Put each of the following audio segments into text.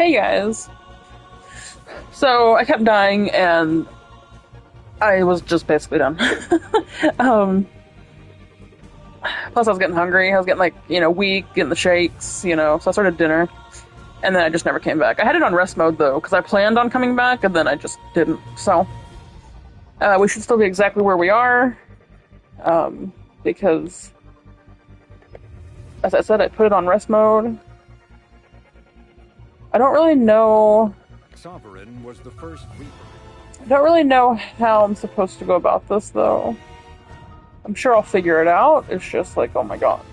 Hey guys. So I kept dying and I was just basically done. um, Plus I was getting hungry. I was getting weak, getting the shakes, so I started dinner and then I just never came back. I had it on rest mode though, because I planned on coming back and then I just didn't. So we should still be exactly where we are. Because as I said, I put it on rest mode. I don't really know Sovereign was the first Reaper. I don't really know how I'm supposed to go about this though. I'm sure I'll figure it out. It's just like, oh my god.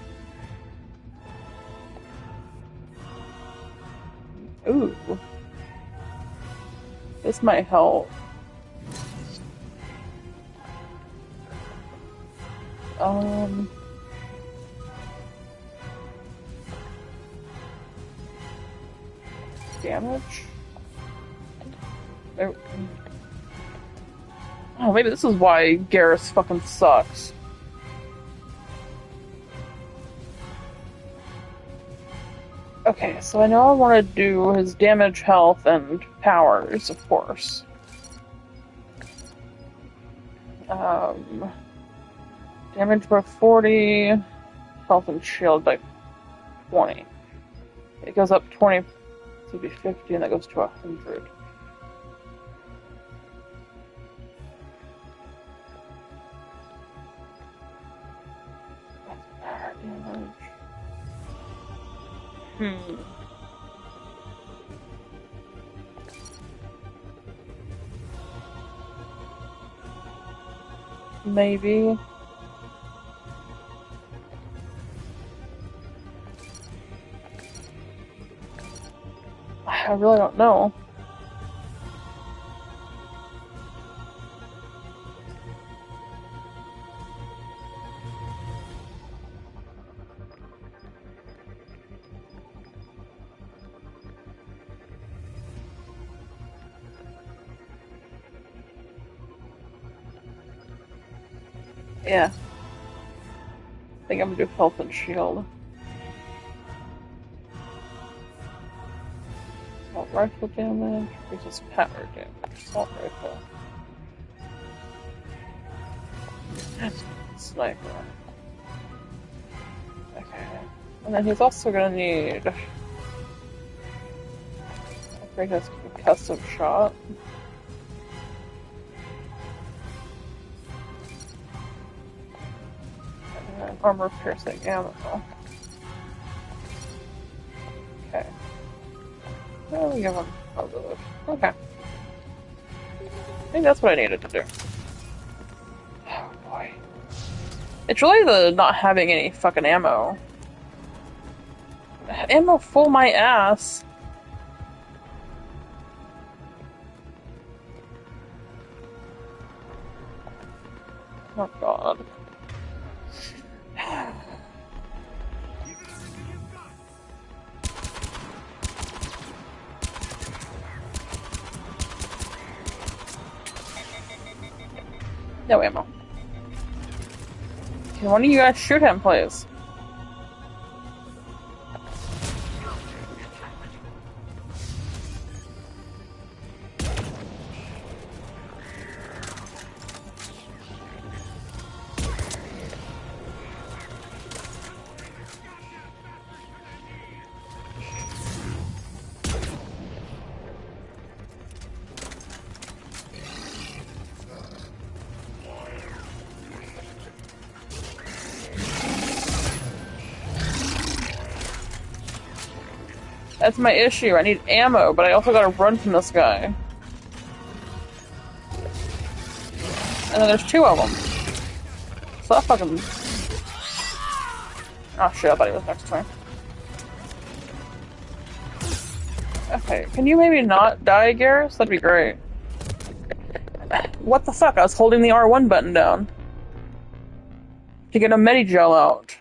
Ooh. This might help. Um. Damage? Oh, maybe this is why Garrus fucking sucks. Okay, so I know I want to do his damage, health, and powers, of course. Damage by 40, health and shield by 20. It goes up 20 to be 50, and that goes to 100. Power damage. Maybe. I really don't know. Yeah. I think I'm gonna do health and shield. Assault rifle damage versus power damage. Assault rifle. Sniper. Okay. And then he's also gonna need upgrade his concussive shot. And armor piercing ammo. Okay. Well, we give him positive. Okay. I think that's what I needed to do. Oh boy. It's really the not having any fucking ammo. Ammo full my ass. Oh god. No ammo. Can one of you guys shoot him, please? That's my issue. I need ammo, but I also gotta run from this guy. And then there's two of them. So that fucking... Oh shit, I thought he was next to me. Okay, can you maybe not die, Garrus? That'd be great. What the fuck? I was holding the R1 button down to get a Medigel out.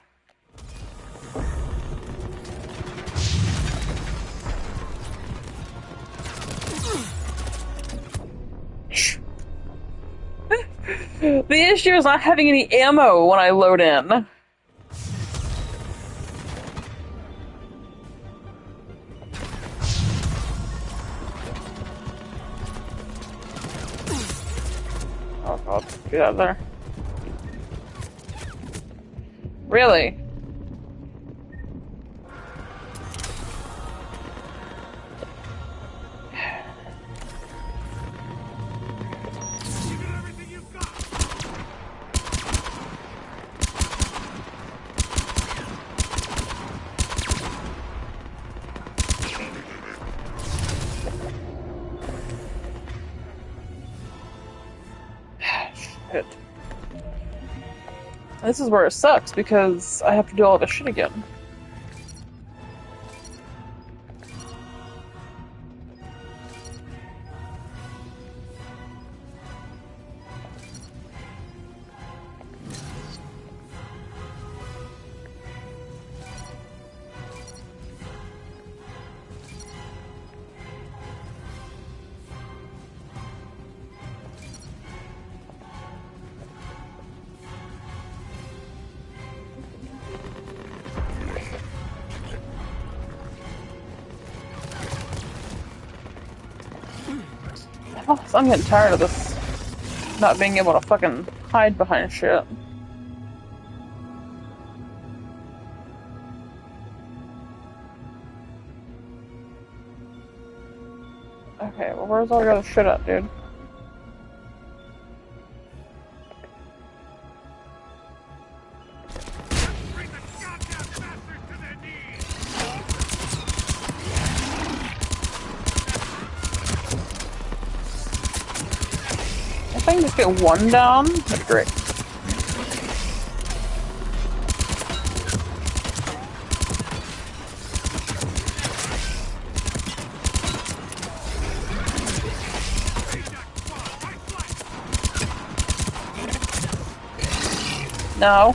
The issue is not having any ammo when I load in. god. Get out of there. Really? Shit. This is where it sucks because I have to do all this shit again. Oh, so I'm getting tired of this not being able to fucking hide behind shit. Okay, well where's all the other shit at, dude? If I can just get one down, that'd be great. No.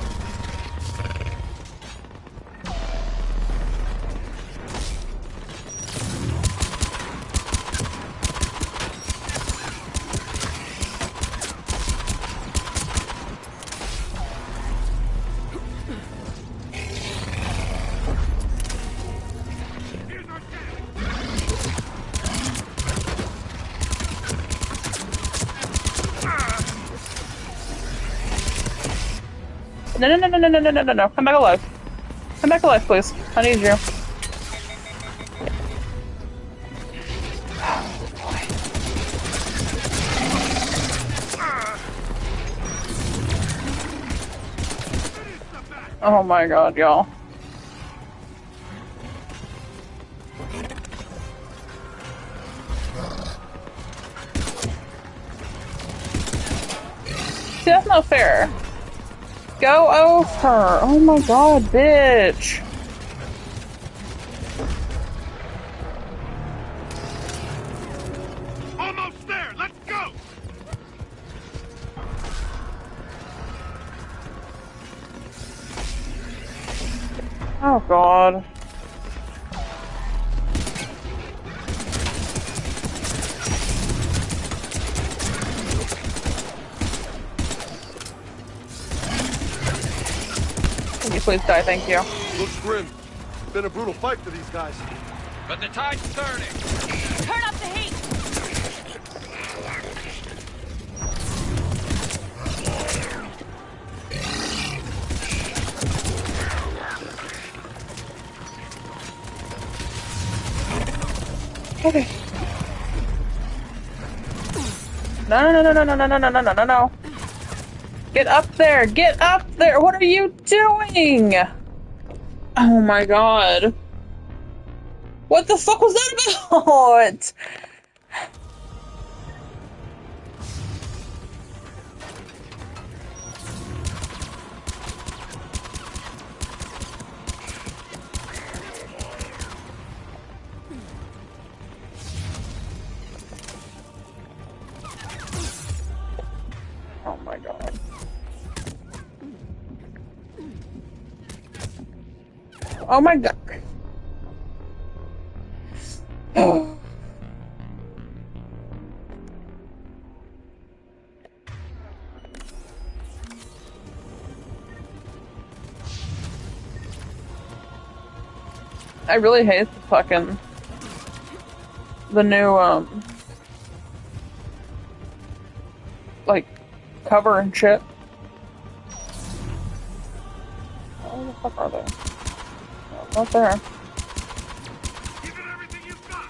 No. Come back alive. Come back alive, please. I need you. Oh my god, y'all. See, that's not fair. Go over! Oh my god, bitch! Almost there! Let's go! Oh god. Can you please die, thank you. Looks grim. Been a brutal fight for these guys. But the tide's turning! Turn up the heat! Okay. No. Get up there! Get up there! What are you doing? Oh my god. What the fuck was that about? Oh my god. Oh my god. I really hate the fucking the new like cover and shit. Where the fuck are they? Oh, not there. Give it everything you've got.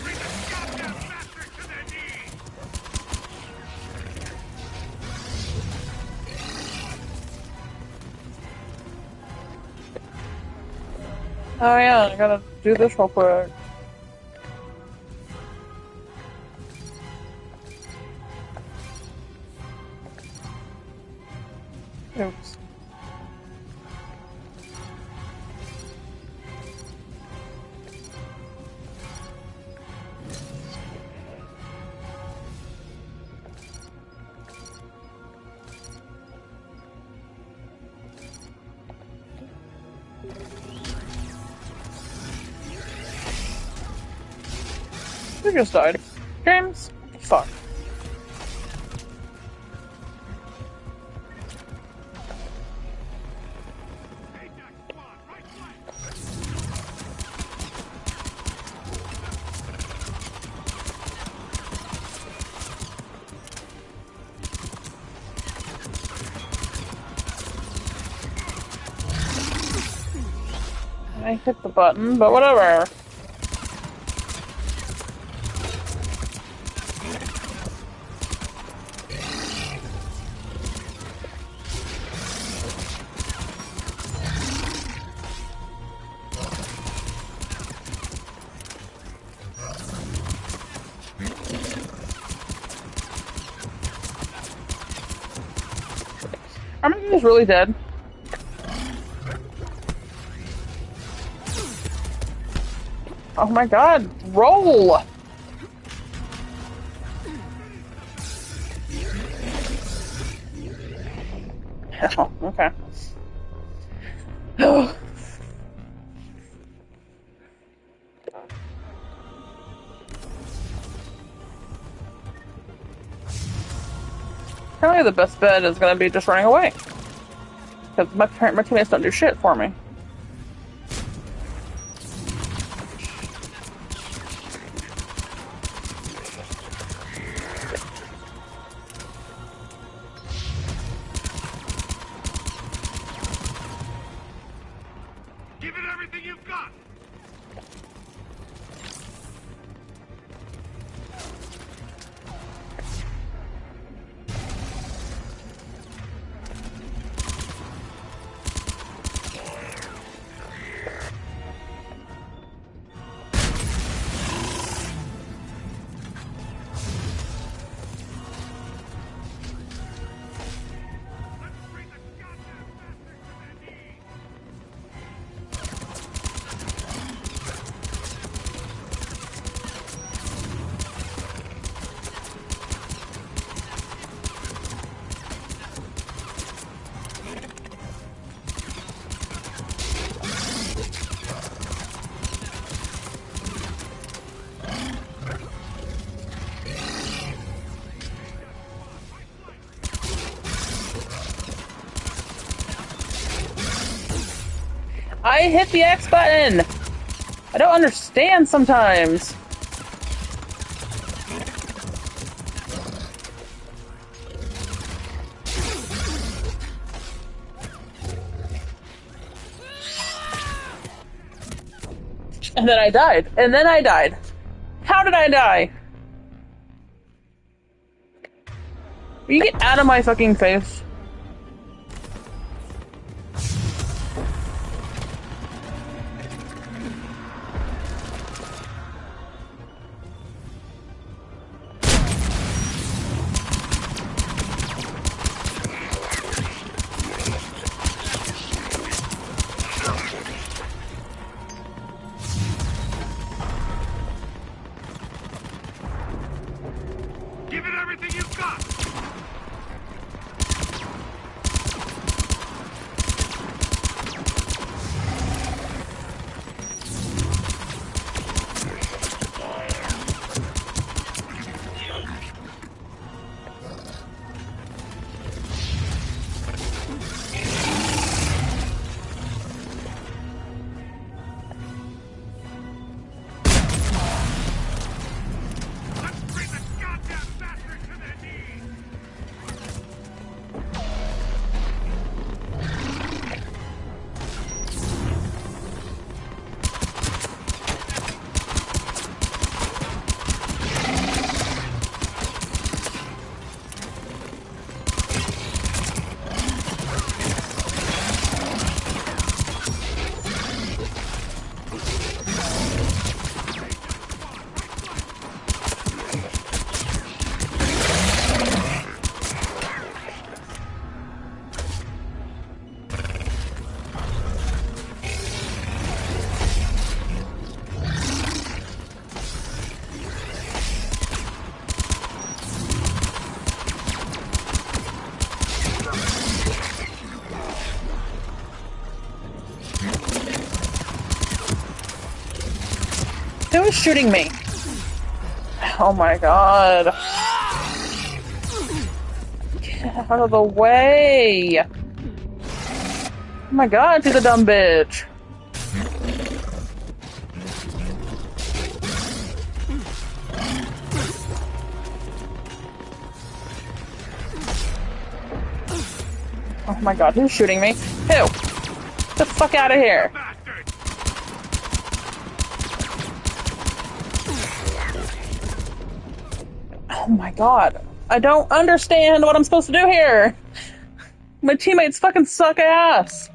Bring the goddamn bastard to their knees. Oh yeah, I gotta do this real quick. Oops. You just died. James? Fuck. Ajax squad, right flank. I hit the button, but whatever. Are my guys really dead? Oh my god, roll! Oh, okay. Apparently the best bet is gonna be just running away. Because my teammates don't do shit for me. Give it everything you've got. Let's bring the goddamn bastard to their knees. I hit the X button! I don't understand sometimes. And then I died. And then I died. How did I die? Will you get out of my fucking face? Give it everything you've got. Who's shooting me? Oh my god. Get out of the way. Oh my god, she's a dumb bitch. Oh my god, who's shooting me? Who? Get the fuck out of here. Bastard! Oh my god. I don't understand what I'm supposed to do here. My teammates fucking suck ass.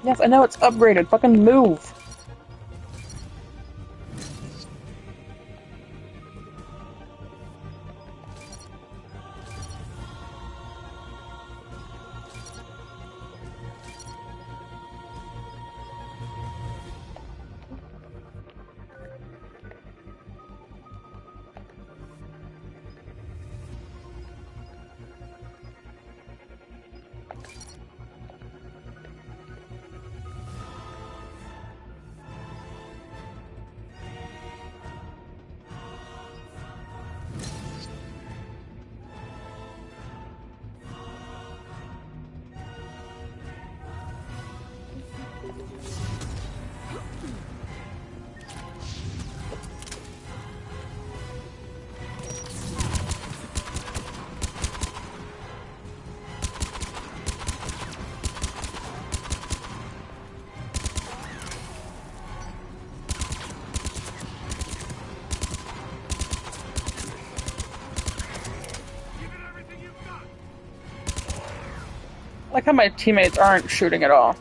Yes, I know it's upgraded. Fucking move. I like how my teammates aren't shooting at all.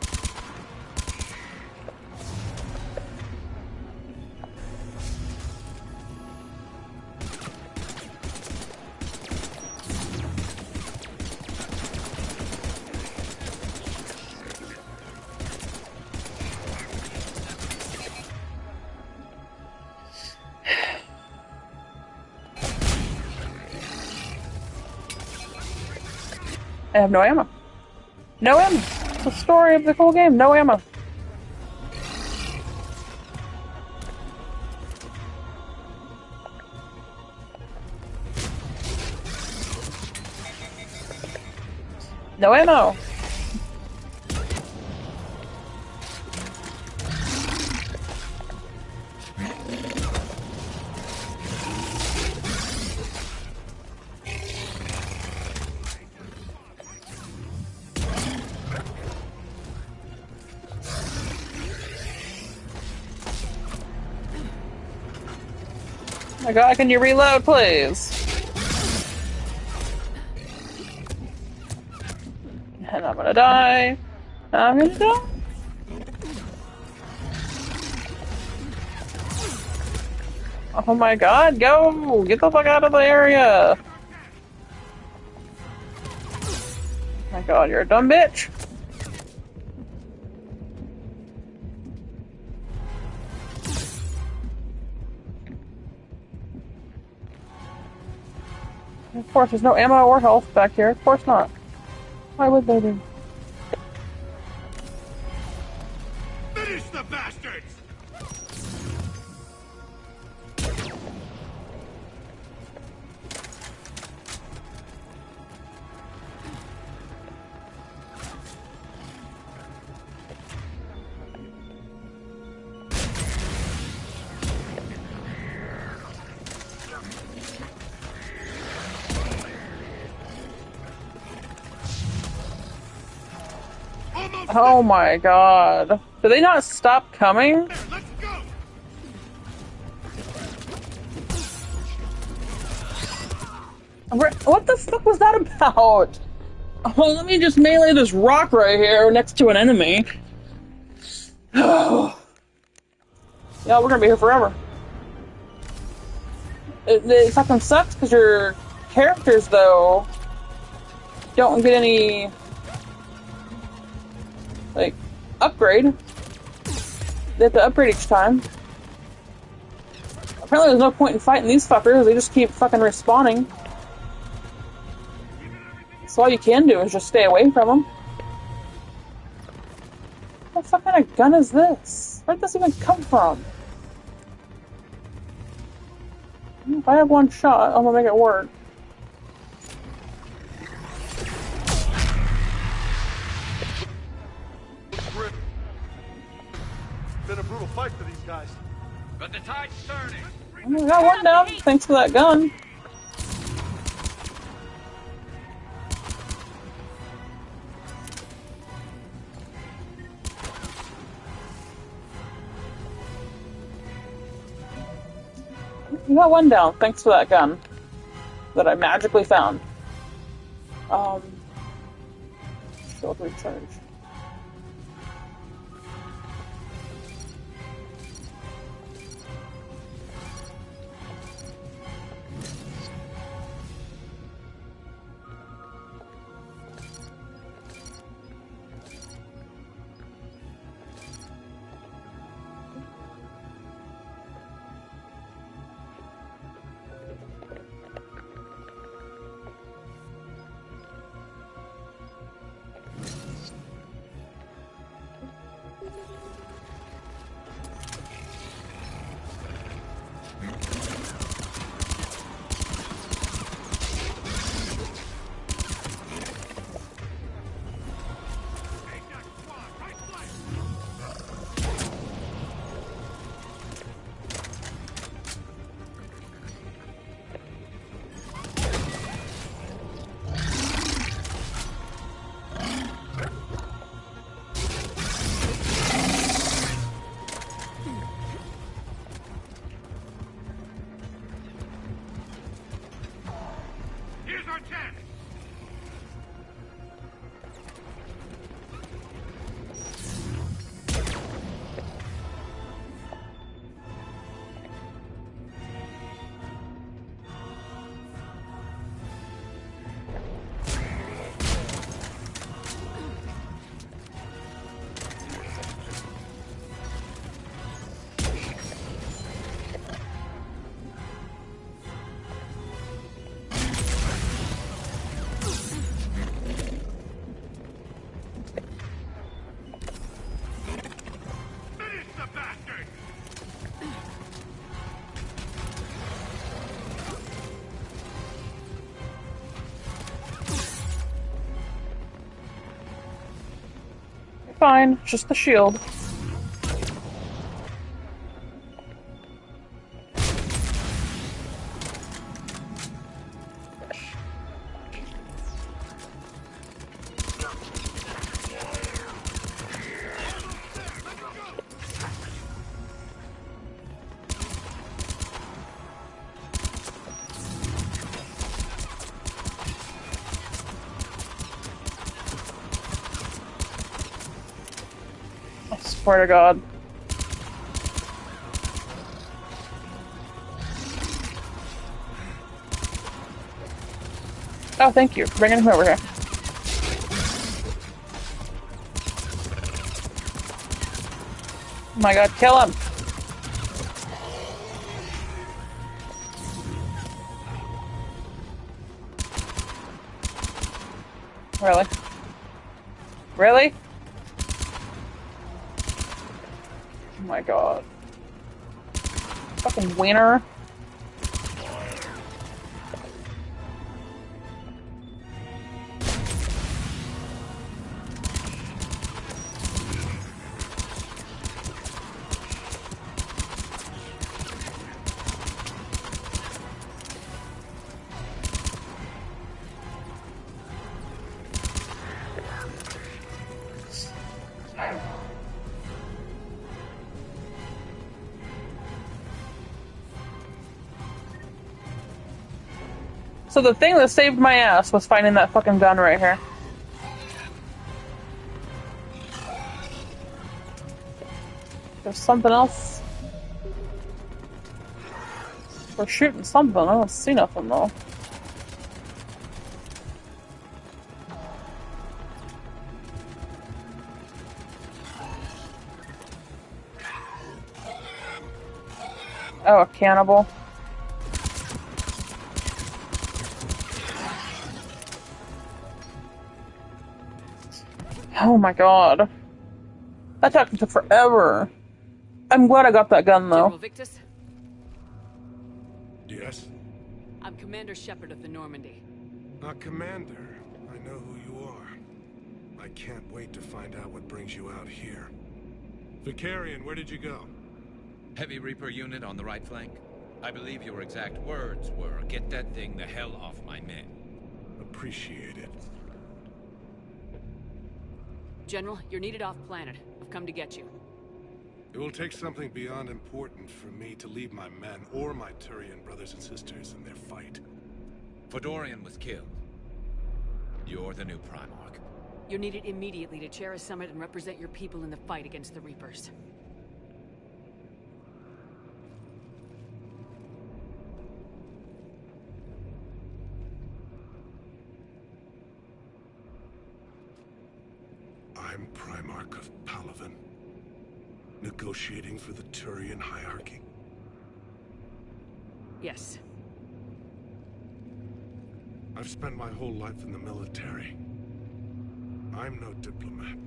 I have no ammo. No ammo. It's the story of the whole game. No ammo. No ammo. Oh my god, can you reload, please? And I'm gonna die. I'm gonna die. Oh my god, go! Get the fuck out of the area! Oh my god, you're a dumb bitch! Of course, there's no ammo or health back here. Of course not. Why would they be? Finish the bastards! Oh my god. Do they not stop coming? Let's go! What the fuck was that about? Oh, let me just melee this rock right here next to an enemy. Yeah, we're gonna be here forever. It fucking sucks because your characters, though, don't get any, like, upgrade. They have to upgrade each time. Apparently there's no point in fighting these fuckers, they just keep fucking respawning. So all you can do is just stay away from them. What the fuck kind of gun is this? Where'd this even come from? If I have one shot, I'm gonna make it work. Grim. Been a brutal fight for these guys. But the tide's turning. I got one down, thanks for that gun. You got one down, thanks for that gun. That I magically found. Shield recharge. Here's our chance. Finish the bastard. Fine, just the shield. I swear to God. Oh, thank you for bringing him over here. Oh my God, kill him! Really? Really? Oh my God. Fucking wiener. So the thing that saved my ass was finding that fucking gun right here. There's something else. We're shooting something. I don't see nothing though. Oh, a cannibal. Oh my god. That tactic took forever. I'm glad I got that gun, though. General Victus, Yes? I'm Commander Shepard of the Normandy. Commander, I know who you are. I can't wait to find out what brings you out here. Vicarian, where did you go? Heavy Reaper unit on the right flank. I believe your exact words were, "Get that thing the hell off my men." Appreciate it. General, you're needed off planet. I've come to get you. It will take something beyond important for me to leave my men or my Turian brothers and sisters in their fight. Fedorian was killed. You're the new Primarch. You're needed immediately to chair a summit and represent your people in the fight against the Reapers. I'm Primarch of Palaven. Negotiating for the Turian hierarchy. Yes. I've spent my whole life in the military. I'm no diplomat.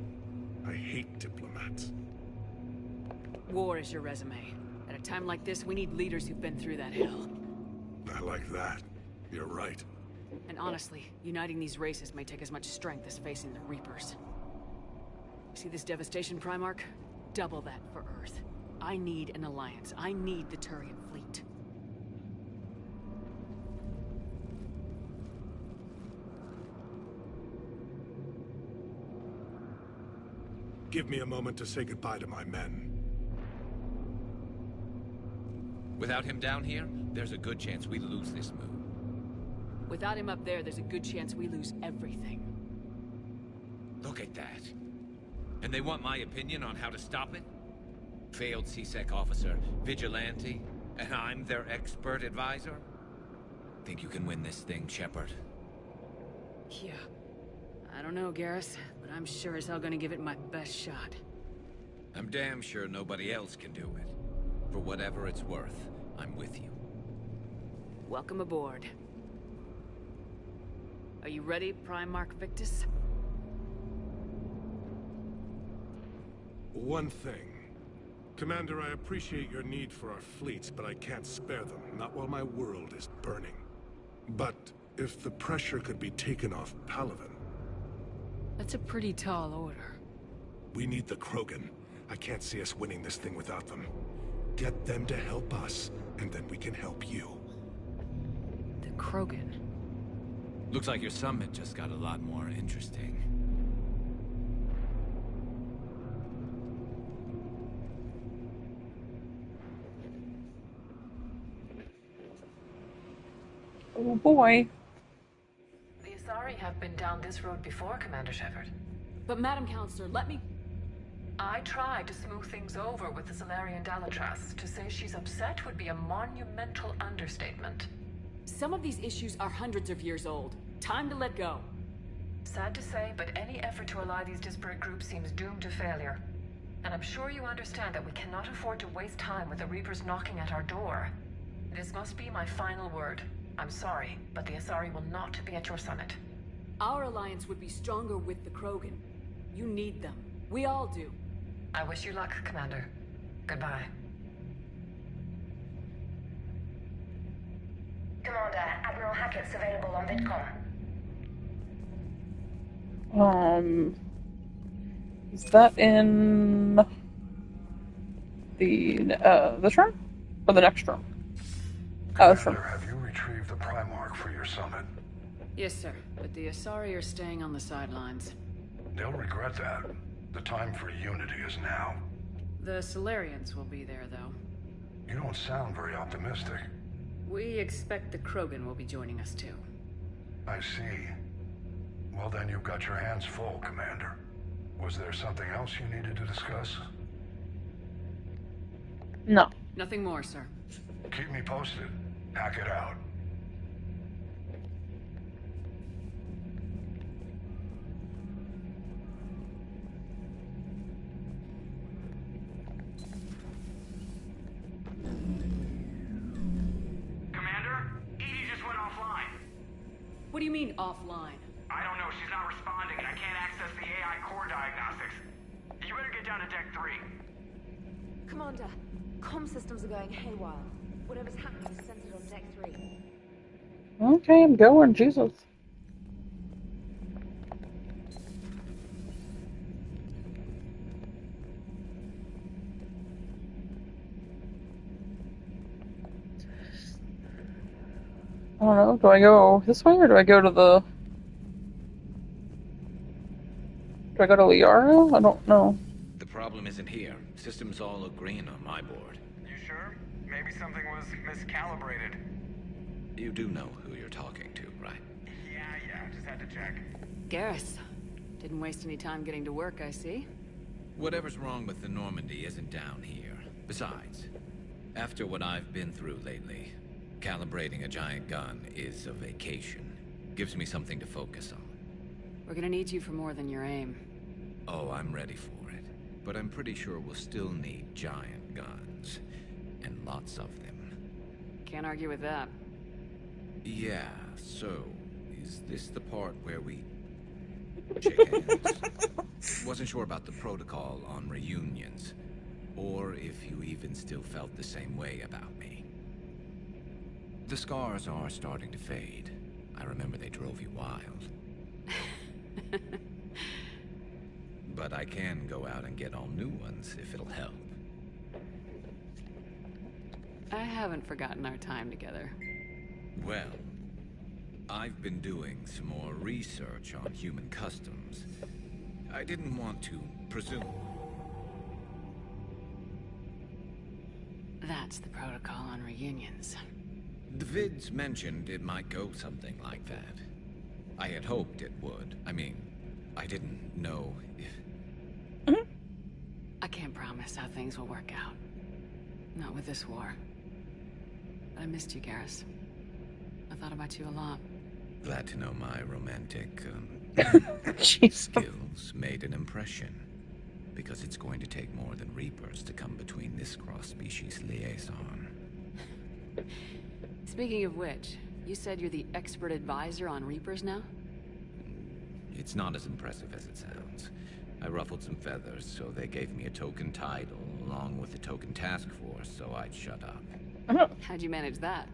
I hate diplomats. War is your resume. At a time like this, we need leaders who've been through that hell. I like that. You're right. And honestly, uniting these races may take as much strength as facing the Reapers. See this devastation, Primarch? Double that for Earth. I need an alliance. I need the Turian fleet. Give me a moment to say goodbye to my men. Without him down here, there's a good chance we lose this move. Without him up there, there's a good chance we lose everything. Look at that. And they want my opinion on how to stop it? Failed C-Sec officer, vigilante, and I'm their expert advisor? Think you can win this thing, Shepard? Yeah. I don't know, Garrus, but I'm sure as hell gonna give it my best shot. I'm damn sure nobody else can do it. For whatever it's worth, I'm with you. Welcome aboard. Are you ready, Primarch Victus? One thing. Commander, I appreciate your need for our fleets, but I can't spare them, not while my world is burning. But if the pressure could be taken off Palaven... That's a pretty tall order. We need the Krogan. I can't see us winning this thing without them. Get them to help us, and then we can help you. The Krogan. Looks like your summit just got a lot more interesting. Oh boy. The Asari have been down this road before, Commander Shepard. But Madam Counselor, let me... I tried to smooth things over with the Salarian Dalatras. To say she's upset would be a monumental understatement. Some of these issues are hundreds of years old. Time to let go. Sad to say, but any effort to ally these disparate groups seems doomed to failure. And I'm sure you understand that we cannot afford to waste time with the Reapers knocking at our door. This must be my final word. I'm sorry, but the Asari will not be at your summit. Our alliance would be stronger with the Krogan. You need them. We all do. I wish you luck, Commander. Goodbye. Commander, Admiral Hackett's available on VidCom. Is that in this room? Or the next room? Oh, this room. Commander, have you retrieved the Primarch for your summit? Yes, sir. But the Asari are staying on the sidelines. They'll regret that. The time for unity is now. The Solarians will be there, though. You don't sound very optimistic. We expect the Krogan will be joining us, too. I see. Well, then you've got your hands full, Commander. Was there something else you needed to discuss? No. Nothing more, sir. Keep me posted. Hack it out. Commander, Edie just went offline. What do you mean, offline? I don't know, she's not responding, and I can't access the AI core diagram. Commander, comm systems are going haywire. Whatever's happening is centered on Deck 3. Okay, I'm going, Jesus. I don't know, do I go this way or do I go to the... Do I go to Liara? I don't know. The problem isn't here. Systems all look green on my board. You sure? Maybe something was miscalibrated. You do know who you're talking to, right? Yeah, just had to check. Garrus. Didn't waste any time getting to work, I see. Whatever's wrong with the Normandy isn't down here. Besides, after what I've been through lately, calibrating a giant gun is a vacation. Gives me something to focus on. We're gonna need you for more than your aim. Oh, I'm ready for it. But I'm pretty sure we'll still need giant guns. And lots of them. Can't argue with that. Yeah, so, is this the part where we... shake hands? Wasn't sure about the protocol on reunions. Or if you even still felt the same way about me. The scars are starting to fade. I remember they drove you wild. But I can go out and get all new ones if it'll help. I haven't forgotten our time together. Well, I've been doing some more research on human customs. I didn't want to presume. That's the protocol on reunions. The vids mentioned it might go something like that. I had hoped it would. I mean, I didn't know if... I can't promise how things will work out. Not with this war. But I missed you, Garrus. I thought about you a lot. Glad to know my romantic Jesus. skills made an impression. Because it's going to take more than Reapers to come between this cross-species liaison. Speaking of which, you said you're the expert advisor on Reapers now? It's not as impressive as it sounds. I ruffled some feathers, so they gave me a token title, along with a token task force, so I'd shut up. How'd you manage that?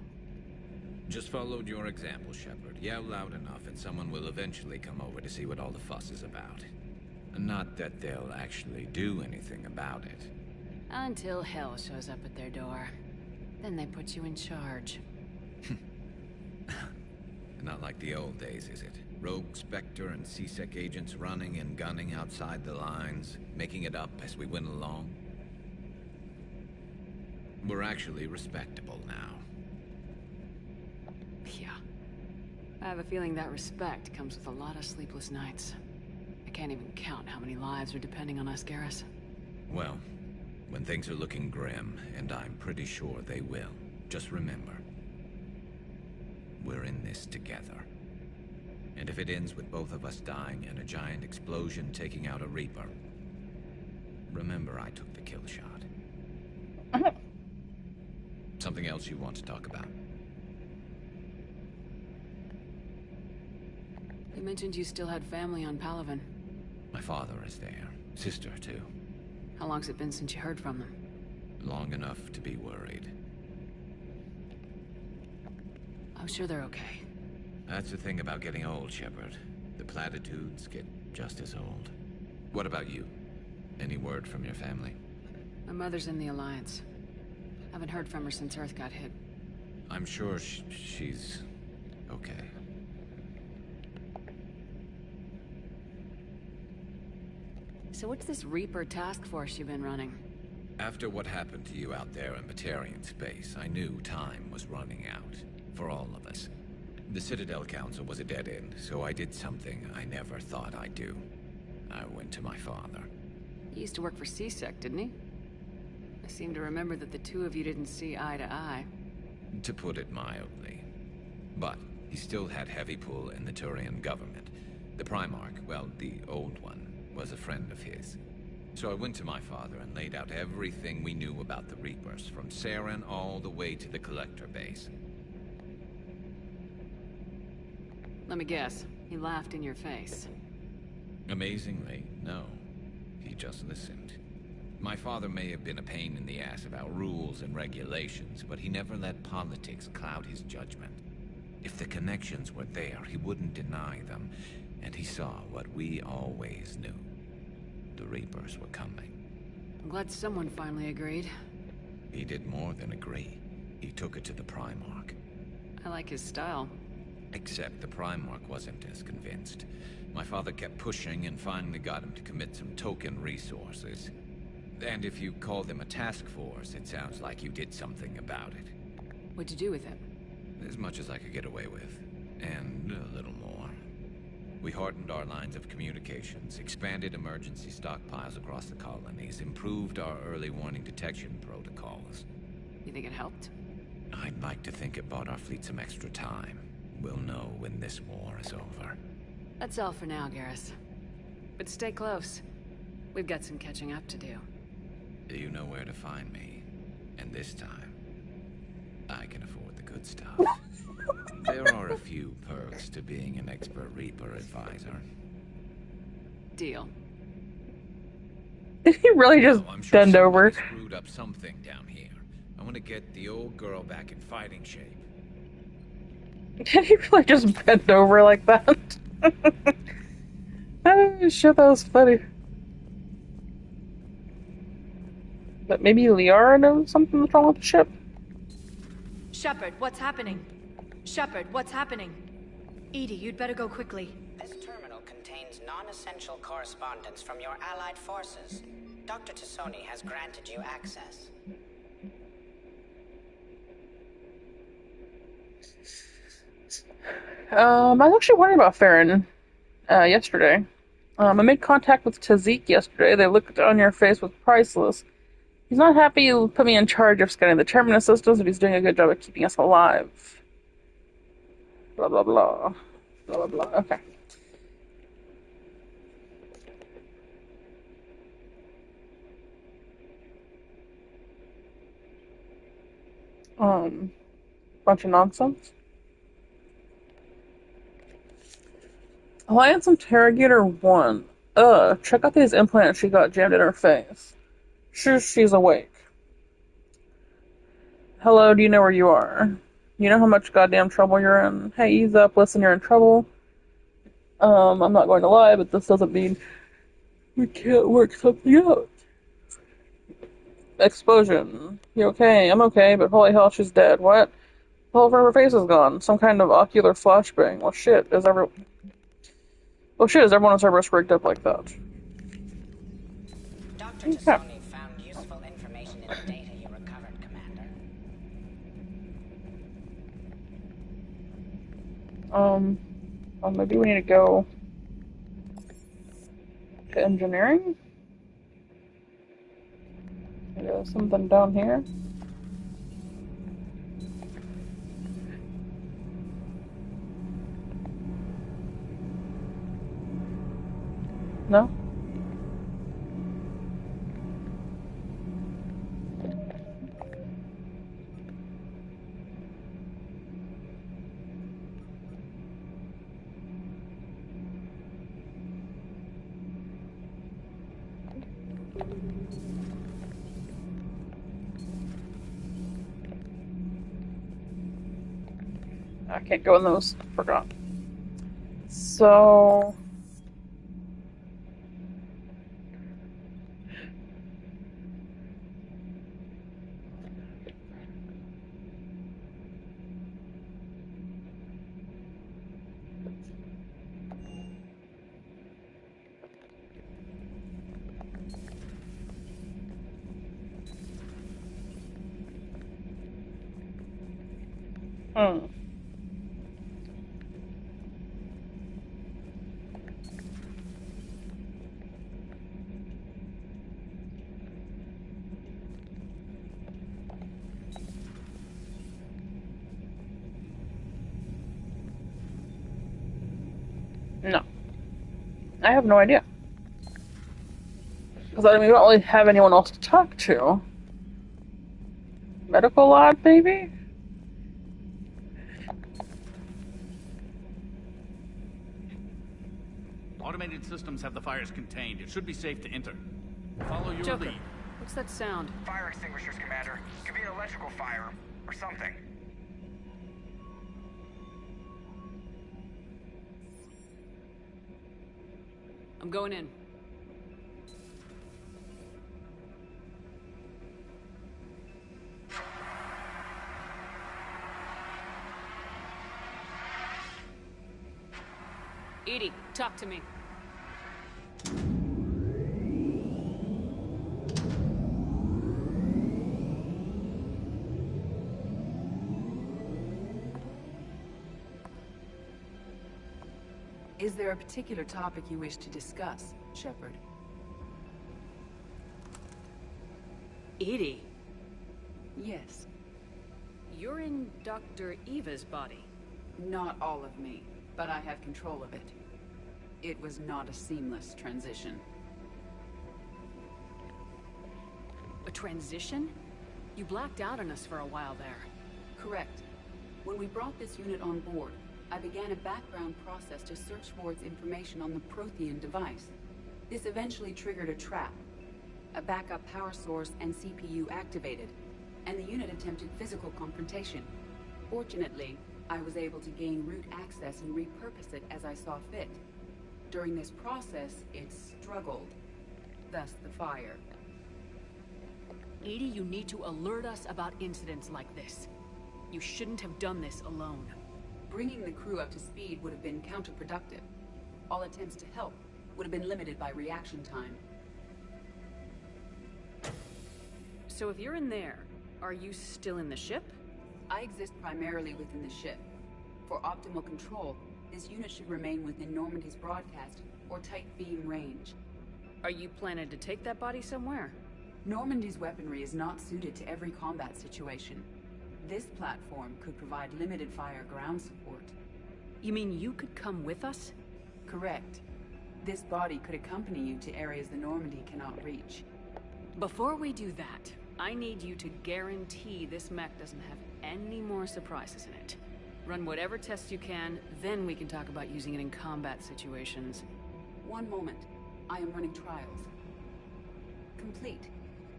Just followed your example, Shepard. Yell loud enough and someone will eventually come over to see what all the fuss is about. Not that they'll actually do anything about it. Until hell shows up at their door. Then they put you in charge. Not like the old days, is it? Rogue Spectre and C-Sec agents running and gunning outside the lines, making it up as we went along. We're actually respectable now. Yeah. I have a feeling that respect comes with a lot of sleepless nights. I can't even count how many lives are depending on us, Garrus. Well, when things are looking grim, and I'm pretty sure they will, just remember, we're in this together. And if it ends with both of us dying and a giant explosion taking out a Reaper, remember I took the kill shot. Something else you want to talk about? You mentioned you still had family on Palaven. My father is there. Sister, too. How long's it been since you heard from them? Long enough to be worried. I'm sure they're okay. That's the thing about getting old, Shepard. The platitudes get just as old. What about you? Any word from your family? My mother's in the Alliance. Haven't heard from her since Earth got hit. I'm sure she's okay. So what's this Reaper task force you've been running? After what happened to you out there in Batarian space, I knew time was running out. For all of us. The Citadel Council was a dead end, so I did something I never thought I'd do. I went to my father. He used to work for C-Sec, didn't he? I seem to remember that the two of you didn't see eye to eye. To put it mildly. But he still had heavy pull in the Turian government. The Primarch, well, the old one, was a friend of his. So I went to my father and laid out everything we knew about the Reapers, from Saren all the way to the Collector base. Let me guess. He laughed in your face. Amazingly, no. He just listened. My father may have been a pain in the ass about rules and regulations, but he never let politics cloud his judgment. If the connections were there, he wouldn't deny them, and he saw what we always knew. The Reapers were coming. I'm glad someone finally agreed. He did more than agree. He took it to the Primarch. I like his style. Except the Primarch wasn't as convinced. My father kept pushing and finally got him to commit some token resources. And if you call them a task force, it sounds like you did something about it. What'd you do with it? As much as I could get away with. And a little more. We hardened our lines of communications, expanded emergency stockpiles across the colonies, improved our early warning detection protocols. You think it helped? I'd like to think it bought our fleet some extra time. We'll know when this war is over. That's all for now, Garrus. But stay close. We've got some catching up to do. You know where to find me. And this time, I can afford the good stuff. There are a few perks to being an expert Reaper advisor. Deal. Did he really just I'm sure bend over? somebody screwed up something down here. I want to get the old girl back in fighting shape. Did he really just bend over like that? Oh shit, that was funny. But maybe Liara knows something's wrong with the ship? Shepard, what's happening? Shepard, what's happening? Edie, you'd better go quickly. This terminal contains non-essential correspondence from your allied forces. Dr. Tassoni has granted you access. I was actually wondering about Farron yesterday. I made contact with Tazik yesterday. They looked on your face with priceless. He's not happy you put me in charge of scanning the terminus systems, but he's doing a good job of keeping us alive. Blah, blah, blah. Blah, blah, blah. Okay. Bunch of nonsense. Alliance Interrogator 1. Check out these implants she got jammed in her face. Sure, she's awake. Hello, do you know where you are? You know how much goddamn trouble you're in? Hey, ease up, listen, you're in trouble. I'm not going to lie, but this doesn't mean we can't work something out. Explosion. You okay? I'm okay, but holy hell, she's dead. What? The whole of her face is gone. Some kind of ocular flashbang. Well, shit, is everyone on Cerberus rigged up like that? Dr. Tassoni found useful information in the data you recovered, Commander. Well, maybe we need to go to engineering? There's something down here. No? I can't go in those. Forgot. So... No. I have no idea. Because I mean, we don't really have anyone else to talk to. Medical lab, maybe? Automated systems have the fires contained. It should be safe to enter. Follow your Joker, lead. What's that sound? Fire extinguishers, Commander. Could be an electrical fire, or something. I'm going in. EDI, talk to me. Is there a particular topic you wish to discuss, Shepard? EDI? Yes. You're in Dr. Eva's body. Not all of me, but I have control of it. It was not a seamless transition. A transition? You blacked out on us for a while there. Correct. When we brought this unit on board, I began a background process to search for its information on the Prothean device. This eventually triggered a trap. A backup power source and CPU activated, and the unit attempted physical confrontation. Fortunately, I was able to gain root access and repurpose it as I saw fit. During this process, it struggled. Thus the fire. EDI, you need to alert us about incidents like this. You shouldn't have done this alone. Bringing the crew up to speed would have been counterproductive. All attempts to help would have been limited by reaction time. So if you're in there, are you still in the ship? I exist primarily within the ship. For optimal control, this unit should remain within Normandy's broadcast or tight beam range. Are you planning to take that body somewhere? Normandy's weaponry is not suited to every combat situation. This platform could provide limited fire ground support. You mean you could come with us? Correct. This body could accompany you to areas the Normandy cannot reach. Before we do that, I need you to guarantee this mech doesn't have any more surprises in it. Run whatever tests you can, then we can talk about using it in combat situations. One moment. I am running trials. Complete.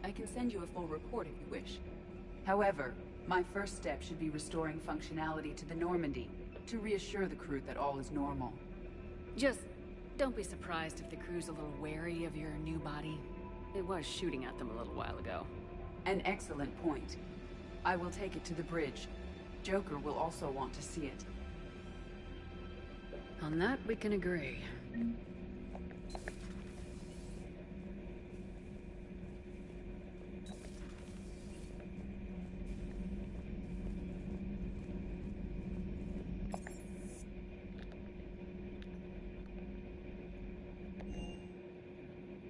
I can send you a full report if you wish. However, my first step should be restoring functionality to the Normandy, to reassure the crew that all is normal. Just don't be surprised if the crew's a little wary of your new body. It was shooting at them a little while ago. An excellent point. I will take it to the bridge. Joker will also want to see it. On that, we can agree.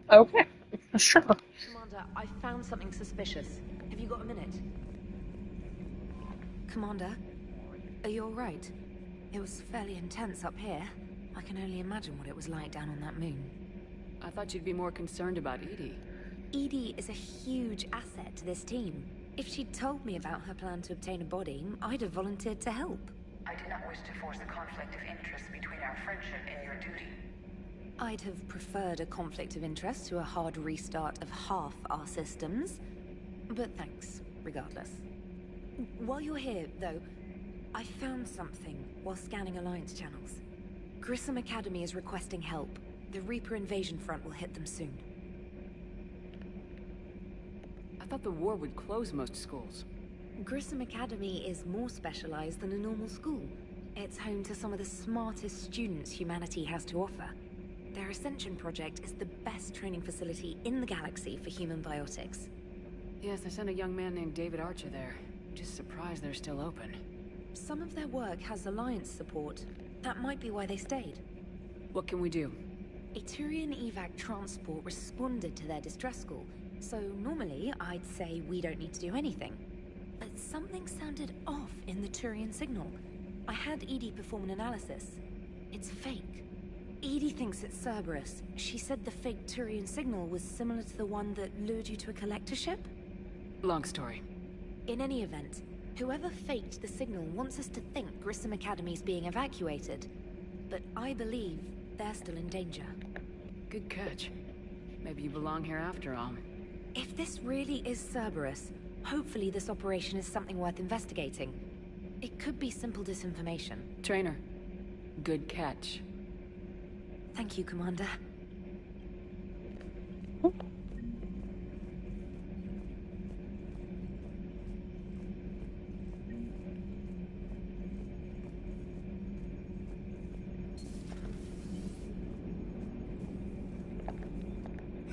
Okay, sure. Commander, I found something suspicious. Have you got a minute? Commander, are you alright? It was fairly intense up here. I can only imagine what it was like down on that moon. I thought you'd be more concerned about EDI. EDI is a huge asset to this team. If she'd told me about her plan to obtain a body, I'd have volunteered to help. I do not wish to force a conflict of interest between our friendship and your duty. I'd have preferred a conflict of interest to a hard restart of half our systems. But thanks, regardless. While you're here, though, I found something while scanning Alliance channels. Grissom Academy is requesting help. The Reaper invasion front will hit them soon. I thought the war would close most schools. Grissom Academy is more specialized than a normal school. It's home to some of the smartest students humanity has to offer. Their Ascension project is the best training facility in the galaxy for human biotics. Yes, I sent a young man named David Archer there. Just surprised they're still open. Some of their work has Alliance support. That might be why they stayed. What can we do? A Turian evac transport responded to their distress call, so normally I'd say we don't need to do anything. But something sounded off in the Turian signal. I had EDI perform an analysis. It's fake. EDI thinks it's Cerberus. She said the fake Turian signal was similar to the one that lured you to a collector ship? Long story. In any event, whoever faked the signal wants us to think Grissom Academy's being evacuated. But I believe they're still in danger. Good catch. Maybe you belong here after all. If this really is Cerberus, hopefully this operation is something worth investigating. It could be simple disinformation. Trainer, good catch. Thank you, Commander.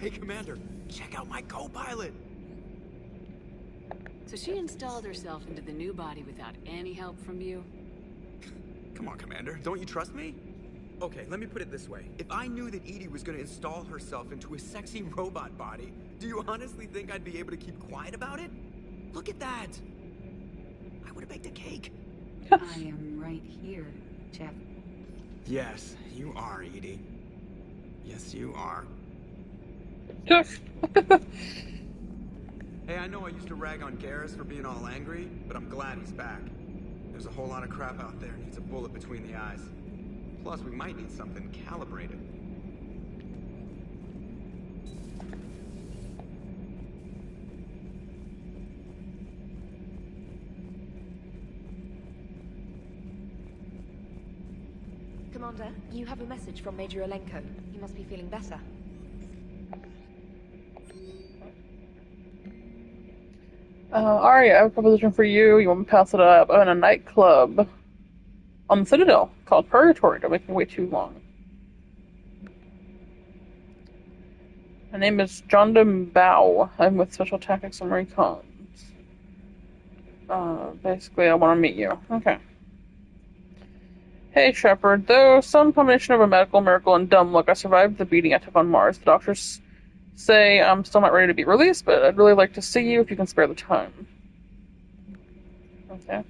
Hey, Commander, check out my co-pilot! So she installed herself into the new body without any help from you? Come on, Commander, don't you trust me? Okay, let me put it this way. If I knew that EDI was gonna install herself into a sexy robot body, do you honestly think I'd be able to keep quiet about it? Look at that! I would've baked a cake. I am right here, Jeff. Yes, you are, EDI. Yes, you are. Hey, I know I used to rag on Garrus for being all angry, but I'm glad he's back. There's a whole lot of crap out there needs a bullet between the eyes. Plus, we might need something calibrated. Commander, you have a message from Major Olenko. He must be feeling better. Arya, I have a proposition for you. You want me to pass it up? I'm in a nightclub on the Citadel called Purgatory. Don't make me wait too long. My name is Jondam Bao. I'm with Special Tactics and Recons. Basically, I want to meet you. Okay. Hey, Shepard. Though some combination of a medical miracle and dumb luck, I survived the beating I took on Mars. The doctors say I'm still not ready to be released, but I'd really like to see you if you can spare the time. Okay.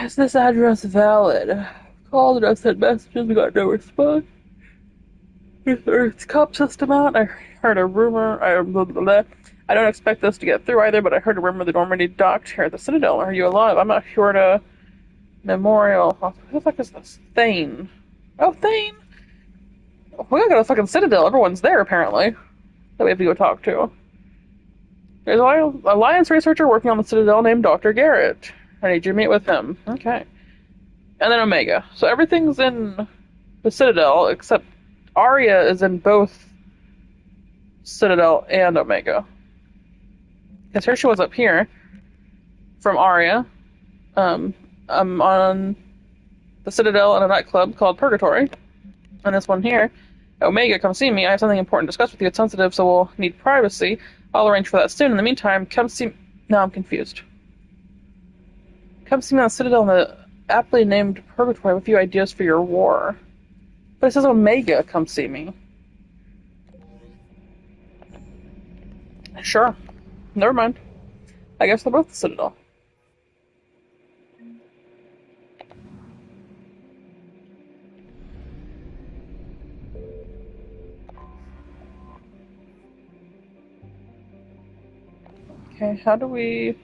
Is this address valid? Called and I sent messages, we got no response. Is the Earth's cop system out? I heard a rumor. I don't expect this to get through either, but I heard a rumor that Normandy docked here at the Citadel. Are you alive? I'm not sure to Memorial Hospital. Who the fuck is this? Thane. Oh, Thane! We gotta go to the fucking Citadel. Everyone's there, apparently. That we have to go talk to. There's an Alliance researcher working on the Citadel named Dr. Garrett. I need you to meet with him. Okay. And then Omega. So everything's in the Citadel, except Arya is in both Citadel and Omega. Because here she was up here from Arya. I'm on the Citadel in a nightclub called Purgatory. And this one here, Omega, come see me. I have something important to discuss with you. It's sensitive, so we'll need privacy. I'll arrange for that soon. In the meantime, come see... Now I'm confused. Come see me on the Citadel in the aptly named Purgatory with a few ideas for your war. But it says Omega, come see me. Sure. Never mind. I guess they're both the Citadel. Okay, how do we...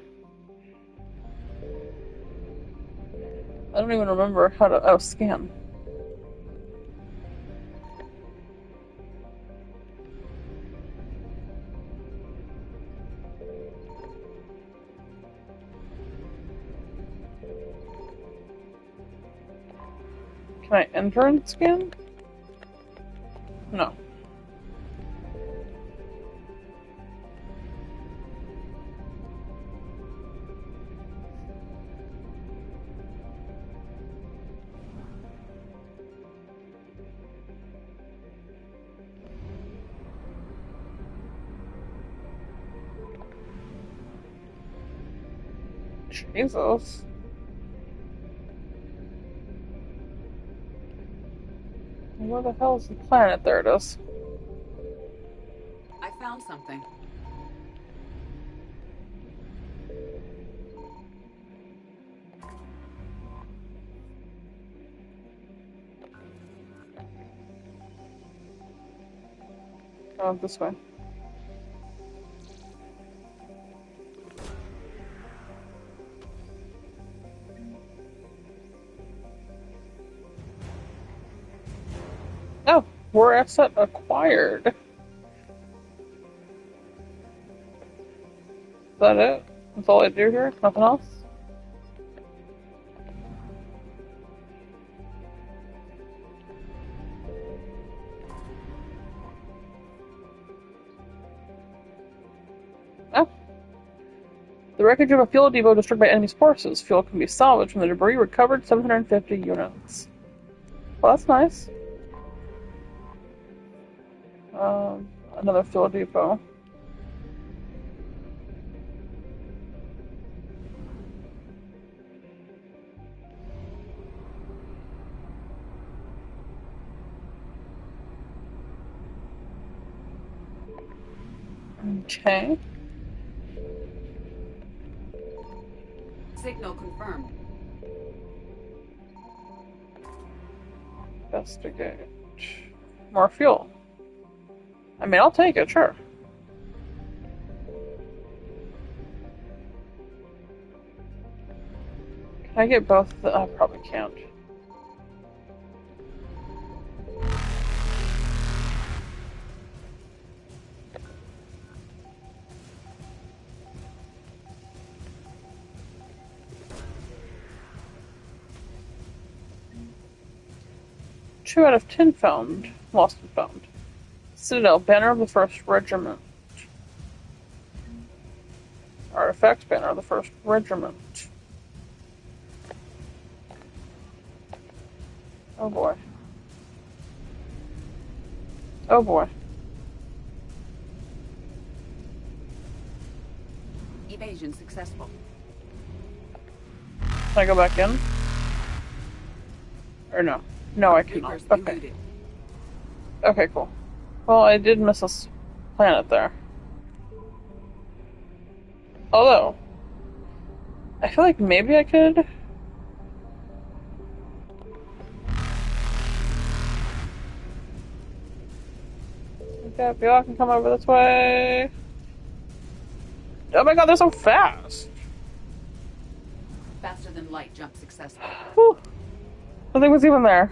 I don't even remember how to... Oh, scan. Can I enter and scan? No. Jesus. Where the hell is the planet? There it is. I found something. Oh, this way. Oh, war asset acquired. that it? That's all I do here? Nothing else? Oh. The wreckage of a fuel depot destroyed by enemy's forces. Fuel can be salvaged from the debris recovered, 750 units. Well, that's nice. Another fuel depot. Okay. Signal confirmed. Investigate. More fuel. I mean, I'll take it, sure. Can I get both? I probably can't. Two out of 10 found. Lost and found. Citadel, banner of the 1st Regiment. Artifacts, banner of the 1st Regiment. Oh boy. Oh boy. Evasion successful. Can I go back in? Or no? No, I cannot. Okay. Okay, cool. Well, I did miss this planet there. Although, I feel like maybe I could... Okay, if y'all can come over this way... Oh my god, they're so fast! Faster than light jump successful. Whew. Nothing was even there.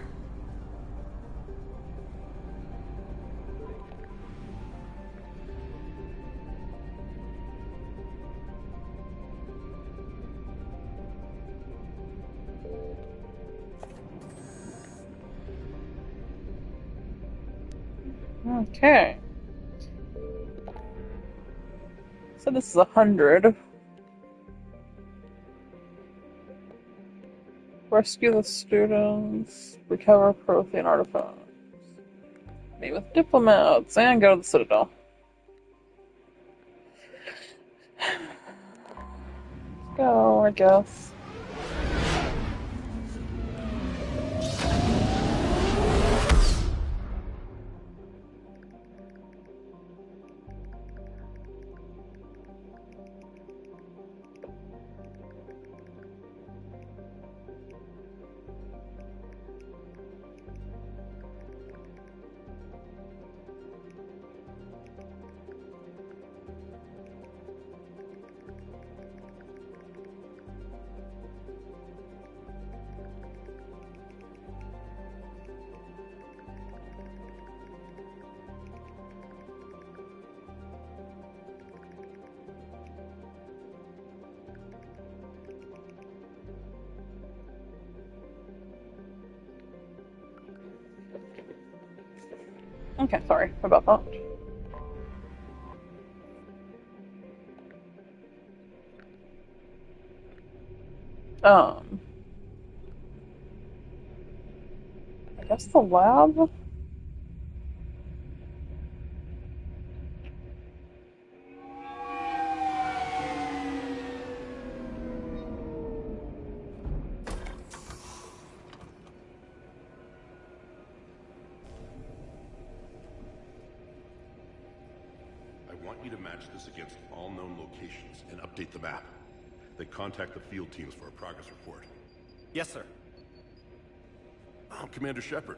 Okay. So this is 100. Rescue the students, recover Prothean artifacts, meet with diplomats, and go to the Citadel. Let's go, I guess. Okay, sorry about that. I guess the lab? I want you to match this against all known locations and update the map. Then contact the field teams for a progress report. Yes, sir. I'm Commander Shepard.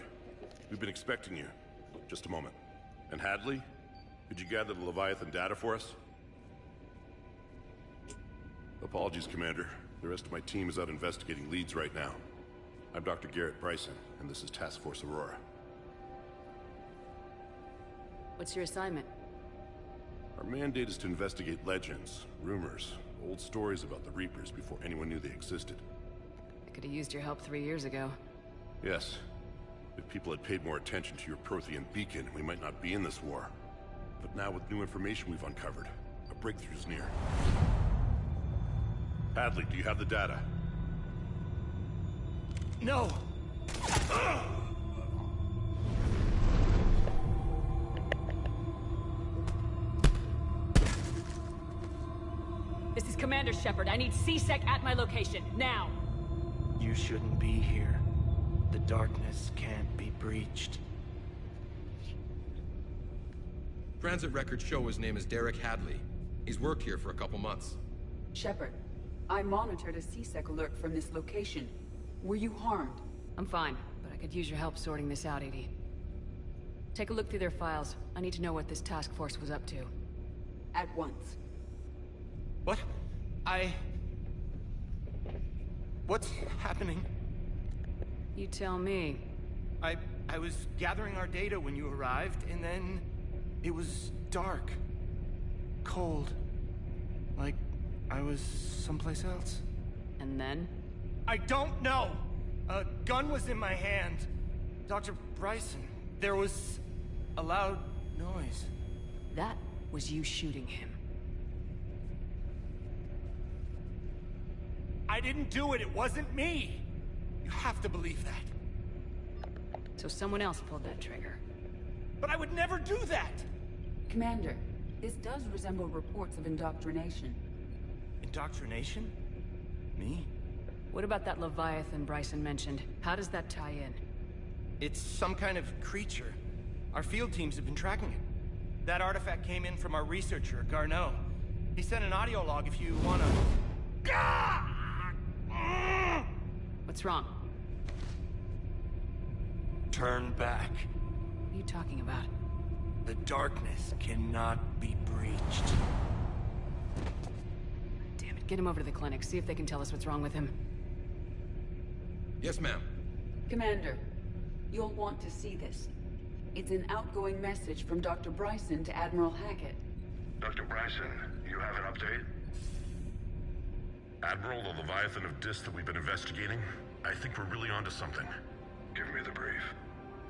We've been expecting you. Just a moment. And Hadley, could you gather the Leviathan data for us? Apologies, Commander. The rest of my team is out investigating leads right now. I'm Dr. Garrett Bryson, and this is Task Force Aurora. What's your assignment? Our mandate is to investigate legends, rumors, old stories about the Reapers before anyone knew they existed. I could have used your help 3 years ago. Yes. If people had paid more attention to your Prothean beacon, we might not be in this war. But now with new information we've uncovered, a breakthrough's near. Hadley, do you have the data? No! This is Commander Shepard. I need C-Sec at my location, now! You shouldn't be here. The darkness can't be breached. Transit records show his name is Derek Hadley. He's worked here for a couple months. Shepard, I monitored a C-Sec alert from this location. Were you harmed? I'm fine, but I could use your help sorting this out, EDI. Take a look through their files. I need to know what this task force was up to. At once. What? What's happening? You tell me. I was gathering our data when you arrived, and then it was dark. Cold. Like I was someplace else. And then? I don't know! A gun was in my hand. Dr. Bryson, there was a loud noise. That was you shooting him. I didn't do it, it wasn't me! You have to believe that. So someone else pulled that trigger. But I would never do that! Commander, this does resemble reports of indoctrination. Indoctrination? Me? What about that Leviathan Bryson mentioned? How does that tie in? It's some kind of creature. Our field teams have been tracking it. That artifact came in from our researcher, Garneau. He sent an audio log if you wanna... What's wrong? Turn back. What are you talking about? The darkness cannot be breached. Damn it, get him over to the clinic. See if they can tell us what's wrong with him. Yes, ma'am. Commander, you'll want to see this. It's an outgoing message from Dr. Bryson to Admiral Hackett. Dr. Bryson, you have an update? Admiral, the Leviathan of Dis that we've been investigating, I think we're really onto something. Give me the brief.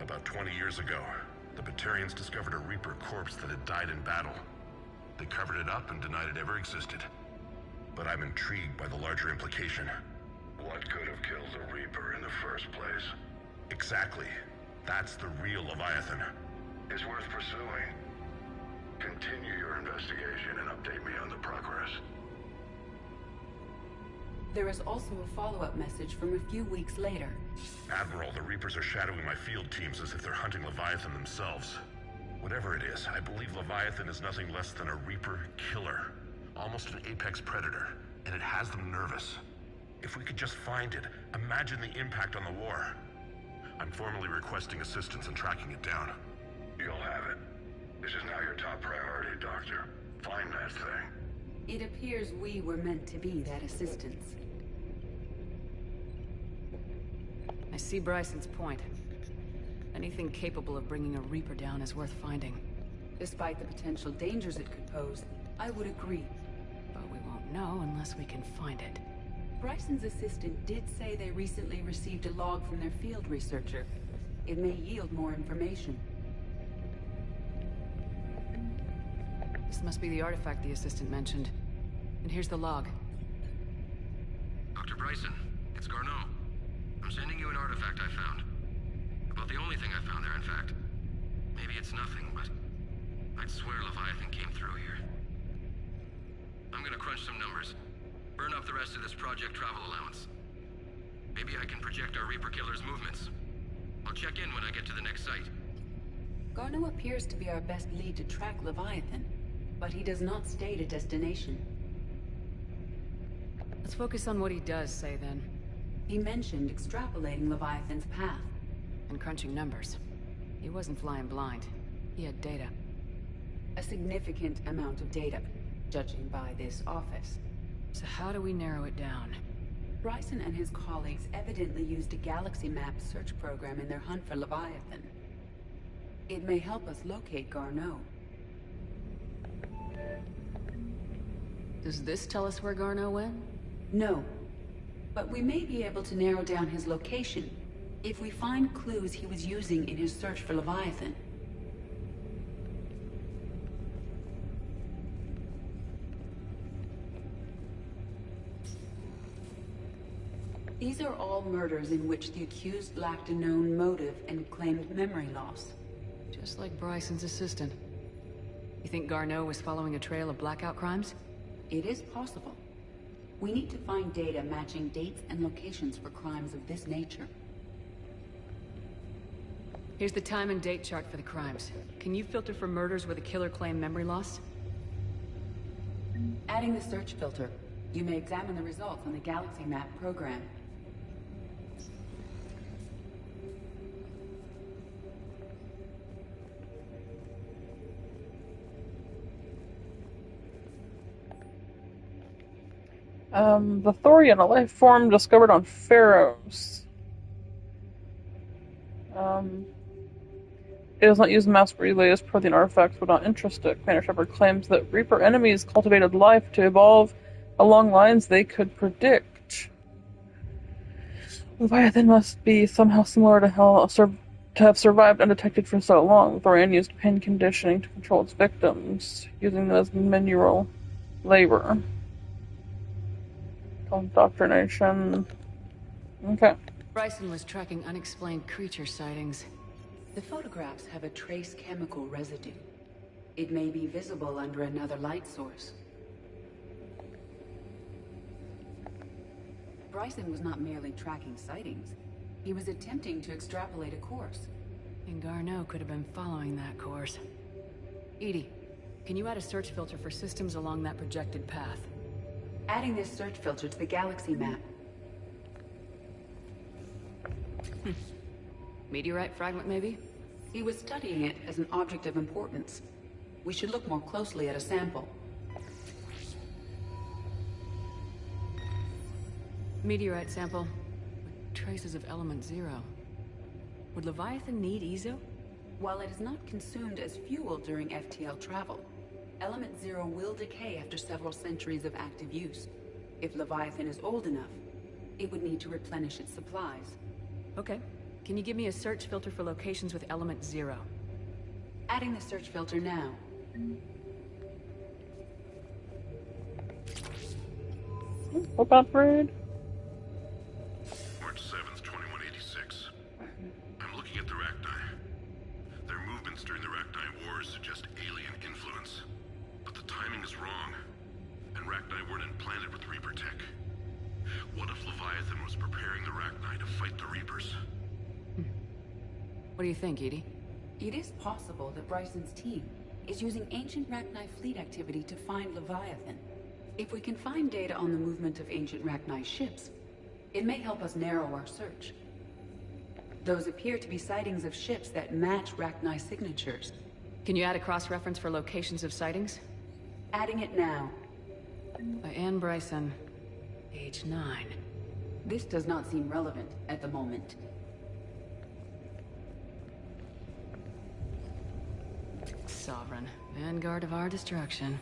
About 20 years ago, the Batarians discovered a Reaper corpse that had died in battle. They covered it up and denied it ever existed. But I'm intrigued by the larger implication. What could have killed the Reaper in the first place? Exactly. That's the real Leviathan. It's worth pursuing. Continue your investigation and update me on the progress. There is also a follow-up message from a few weeks later. Admiral, the Reapers are shadowing my field teams as if they're hunting Leviathan themselves. Whatever it is, I believe Leviathan is nothing less than a Reaper killer. Almost an apex predator, and it has them nervous. If we could just find it, imagine the impact on the war. I'm formally requesting assistance in tracking it down. You'll have it. This is now your top priority, Doctor. Find that thing. It appears we were meant to be that assistance. I see Bryson's point. Anything capable of bringing a Reaper down is worth finding. Despite the potential dangers it could pose, I would agree. But we won't know unless we can find it. Bryson's assistant did say they recently received a log from their field researcher. It may yield more information. This must be the artifact the assistant mentioned. And here's the log. Dr. Bryson, it's Garneau. I'm sending you an artifact I found. About the only thing I found there, in fact. Maybe it's nothing, but I'd swear Leviathan came through here. I'm gonna crunch some numbers. Burn up the rest of this Project Travel allowance. Maybe I can project our Reaper killer's movements. I'll check in when I get to the next site. Garneau appears to be our best lead to track Leviathan, but he does not state a destination. Let's focus on what he does say, then. He mentioned extrapolating Leviathan's path. And crunching numbers. He wasn't flying blind. He had data. A significant amount of data, judging by this office. So how do we narrow it down? Bryson and his colleagues evidently used a galaxy map search program in their hunt for Leviathan. It may help us locate Garneau. Does this tell us where Garneau went? No. But we may be able to narrow down his location if we find clues he was using in his search for Leviathan. These are all murders in which the accused lacked a known motive and claimed memory loss. Just like Bryson's assistant. You think Garneau was following a trail of blackout crimes? It is possible. We need to find data matching dates and locations for crimes of this nature. Here's the time and date chart for the crimes. Can you filter for murders where the killer claimed memory loss? Adding the search filter, you may examine the results on the Galaxy Map program. The Thorian, a life form discovered on Pharos. It does not use mass relays. Protein artifacts would not interest it. Commander Shepard claims that Reaper enemies cultivated life to evolve along lines they could predict. Leviathan must be somehow similar to Hell to have survived undetected for so long. Thorian used pain conditioning to control its victims, using them as manual labor. Indoctrination. Okay. Bryson was tracking unexplained creature sightings. The photographs have a trace chemical residue. It may be visible under another light source. Bryson was not merely tracking sightings. He was attempting to extrapolate a course. And Garneau could have been following that course. EDI, can you add a search filter for systems along that projected path? Adding this search filter to the Galaxy Map. Meteorite fragment, maybe? He was studying it as an object of importance. We should look more closely at a sample. Meteorite sample with traces of element 0. Would Leviathan need Ezo? While it is not consumed as fuel during FTL travel, element 0 will decay after several centuries of active use. If Leviathan is old enough, it would need to replenish its supplies. Okay. Can you give me a search filter for locations with element 0? Adding the search filter now. What about Fred? March 7th, 2186. I'm looking at the Rachni. Their movements during the Rachni Wars suggest alien influence. But the timing is wrong. And Rachni weren't implanted with Reaper tech. What if Leviathan was preparing the Rachni to fight the Reapers? What do you think, EDI? It is possible that Bryson's team is using ancient Rachni fleet activity to find Leviathan. If we can find data on the movement of ancient Rachni ships, it may help us narrow our search. Those appear to be sightings of ships that match Rachni signatures. Can you add a cross-reference for locations of sightings? Adding it now. By Anne Bryson, age 9. This does not seem relevant at the moment. Sovereign, vanguard of our destruction.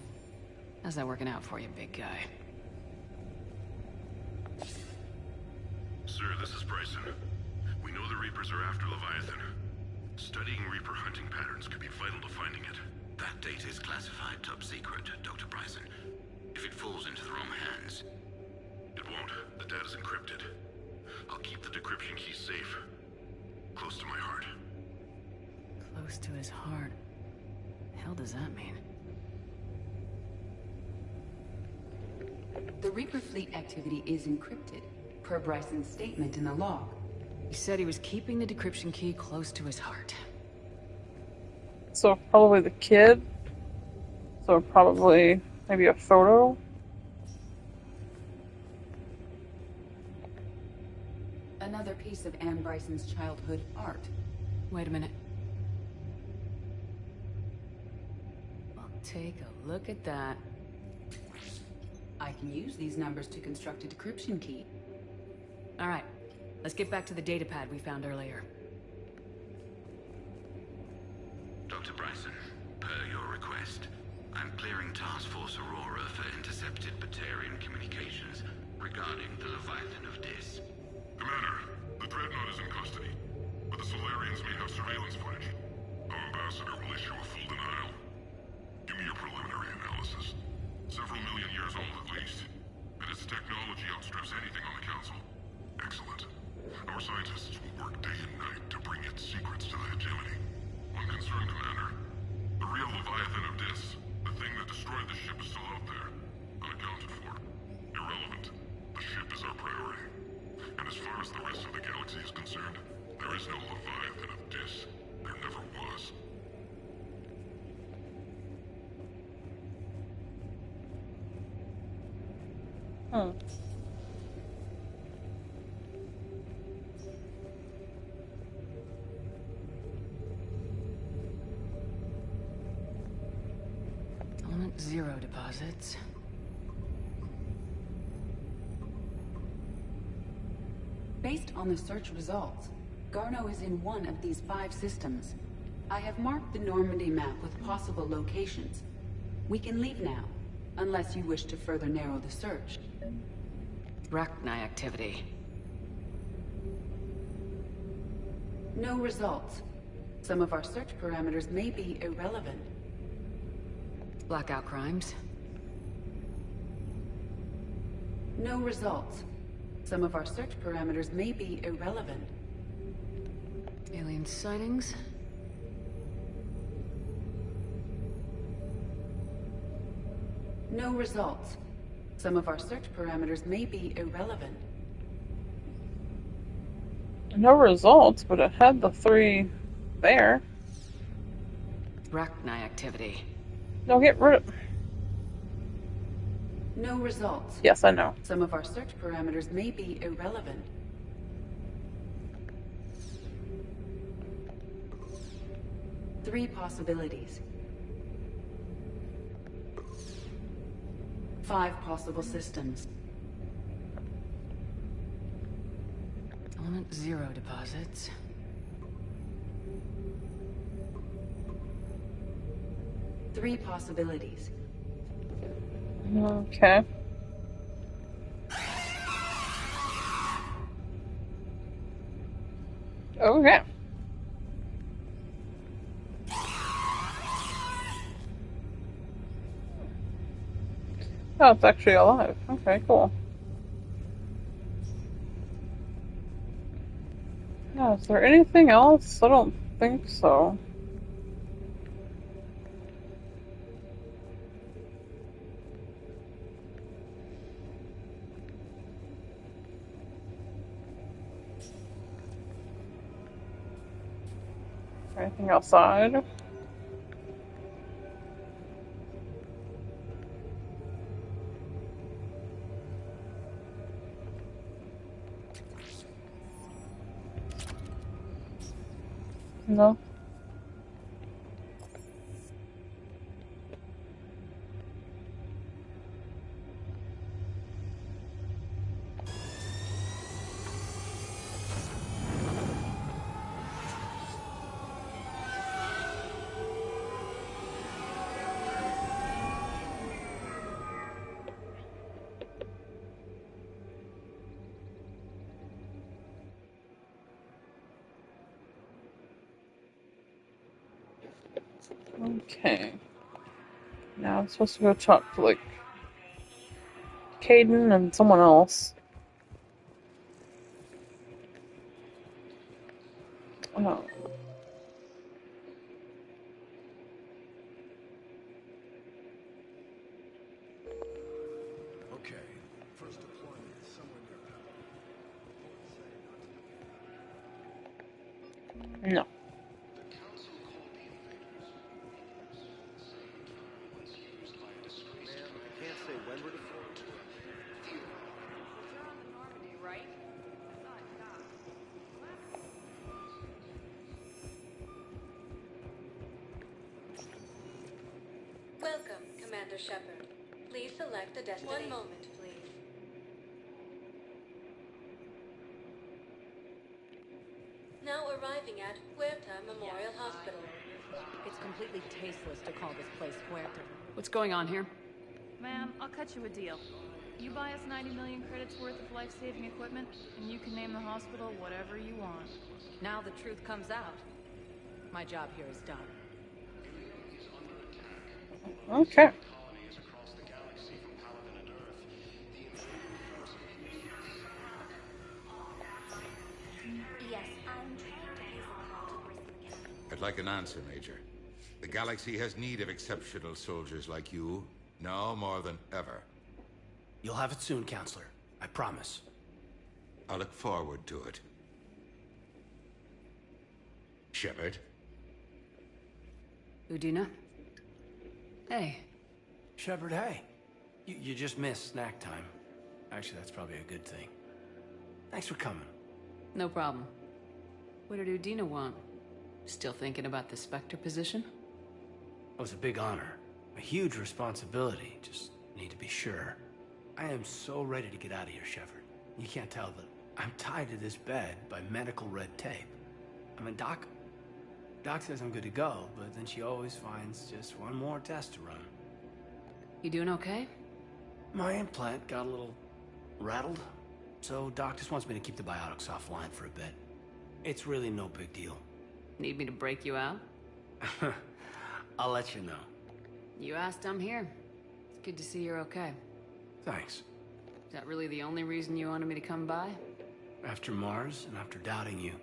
How's that working out for you, big guy? Sir, this is Bryson. We know the Reapers are after Leviathan. Studying Reaper hunting patterns could be vital to finding it. That data is classified top secret, Dr. Bryson. If it falls into the wrong hands... It won't. The data's encrypted. I'll keep the decryption key safe. Close to my heart. Close to his heart. The hell does that mean? The Reaper fleet activity is encrypted, per Bryson's statement in the log. He said he was keeping the decryption key close to his heart. So probably the kid. So probably maybe a photo. Another piece of Anne Bryson's childhood art. Wait a minute. Well, take a look at that. I can use these numbers to construct a decryption key. All right, let's get back to the datapad we found earlier. Dr. Bryson, per your request, I'm clearing Task Force Aurora for intercepted Batarian communications regarding the Leviathan of Dis. Commander, the Dreadnought is in custody, but the Solarians may have surveillance footage. Our ambassador will issue a full denial. Give me your preliminary analysis. Several million years old at least, and its technology outstrips anything on the Council. Excellent. Our scientists will work day and night to bring its secrets to the hegemony. One concern, Commander. The real Leviathan of Dis, the thing that destroyed the ship, is still out there, unaccounted for. Irrelevant. The ship is our priority. And as far as the rest of the galaxy is concerned, there is no Leviathan of Dis. There never was. Element 0 deposits. Based on the search results, Garneau is in one of these 5 systems. I have marked the Normandy map with possible locations. We can leave now, unless you wish to further narrow the search. Rachni activity. No results. Some of our search parameters may be irrelevant. Blackout crimes. No results. Some of our search parameters may be irrelevant. Alien sightings. No results. Some of our search parameters may be irrelevant. No results, but it had the 3 there. Rachni activity. No, get rid of... No results. Yes, I know. Some of our search parameters may be irrelevant. Three possibilities. 5 possible systems. Element 0 deposits. Three possibilities. Okay. Okay. Oh, it's actually alive. Okay, cool. Yeah, is there anything else? I don't think so. Anything outside? No. Okay. Now I'm supposed to go talk to, like, Caden and someone else. Oh. Okay. First deployment somewhere near No. Welcome, Commander Shepard. Please select a destiny. One moment, please. Now arriving at Huerta Memorial Hospital. It's completely tasteless to call this place Huerta. What's going on here? Ma'am, I'll cut you a deal. You buy us 90 million credits worth of life-saving equipment, and you can name the hospital whatever you want. Now the truth comes out. My job here is done. Okay. Yes, I'm trying to place a call to Brisbane. I'd like an answer, Major. The galaxy has need of exceptional soldiers like you, now more than ever. You'll have it soon, Counselor. I promise. I look forward to it. Shepard? Udina? Hey. Shepard, hey. You just missed snack time. Actually, that's probably a good thing. Thanks for coming. No problem. What did Udina want? Still thinking about the Spectre position? It was a big honor. A huge responsibility. Just need to be sure. I am so ready to get out of here, Shepard. You can't tell, but I'm tied to this bed by medical red tape. I mean, Doc says I'm good to go, but then she always finds just one more test to run. You doing okay? My implant got a little rattled, so Doc just wants me to keep the biotics offline for a bit. It's really no big deal. Need me to break you out? I'll let you know. You asked, I'm here. It's good to see you're okay. Thanks. Is that really the only reason you wanted me to come by? After Mars and after doubting you,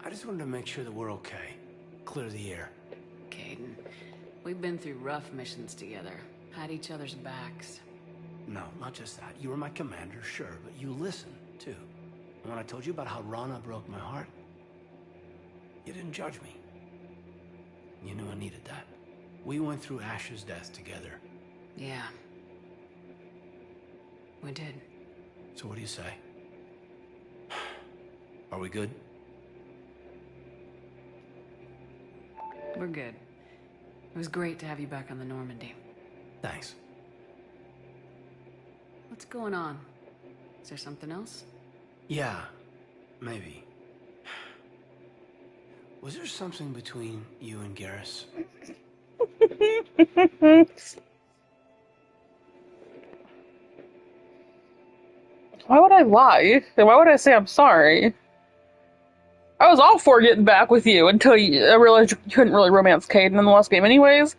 I just wanted to make sure that we're okay. Clear the air. Kaidan, we've been through rough missions together. Had each other's backs. No, not just that. You were my commander, sure, but you listened, too. And when I told you about how Rana broke my heart, you didn't judge me. You knew I needed that. We went through Ash's death together. Yeah. We did. So what do you say? Are we good? We're good. It was great to have you back on the Normandy. Thanks. What's going on? Is there something else? Yeah, maybe. Was there something between you and Garrus? Why would I lie? And why would I say I'm sorry? I was all for getting back with you until I realized you couldn't really romance Kaidan in the last game anyways.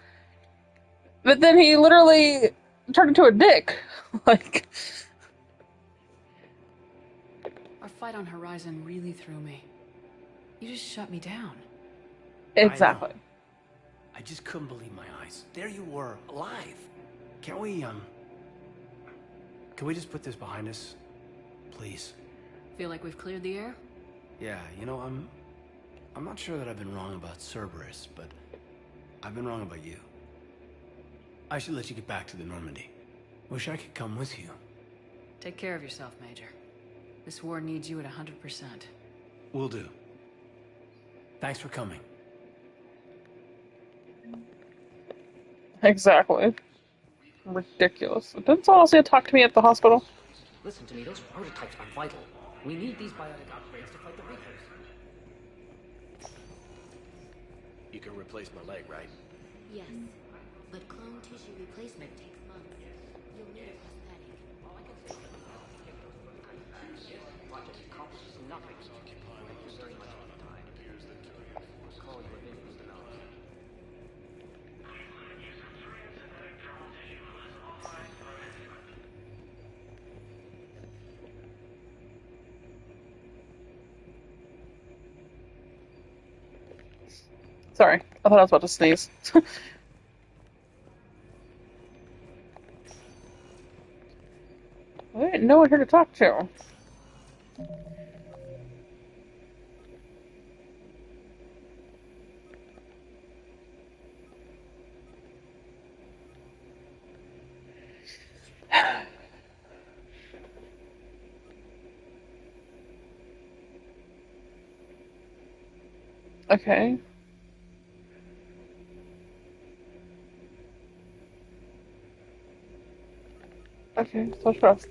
But then he literally turned into a dick. Like... Our fight on Horizon really threw me. You just shut me down. Exactly. I just couldn't believe my eyes. There you were, alive. Can we just put this behind us? Please. Feel like we've cleared the air? Yeah, you know, I'm not sure that I've been wrong about Cerberus, but I've been wrong about you. I should let you get back to the Normandy. Wish I could come with you. Take care of yourself, Major. This war needs you at 100%. Will do. Thanks for coming. Exactly. Ridiculous. Didn't someone else say talk to me at the hospital? Listen to me, those prototypes are vital. We need these biotic upgrades to fight the Reapers. You can replace my leg, right? Yes, but clone tissue replacement takes months. You'll need a prosthetic. All I can say is project accomplishes nothing. Thank you very much for the time. I'll call you a business development. Sorry, I thought I was about to sneeze. There ain't no one here to talk to. Okay. Okay, so trust.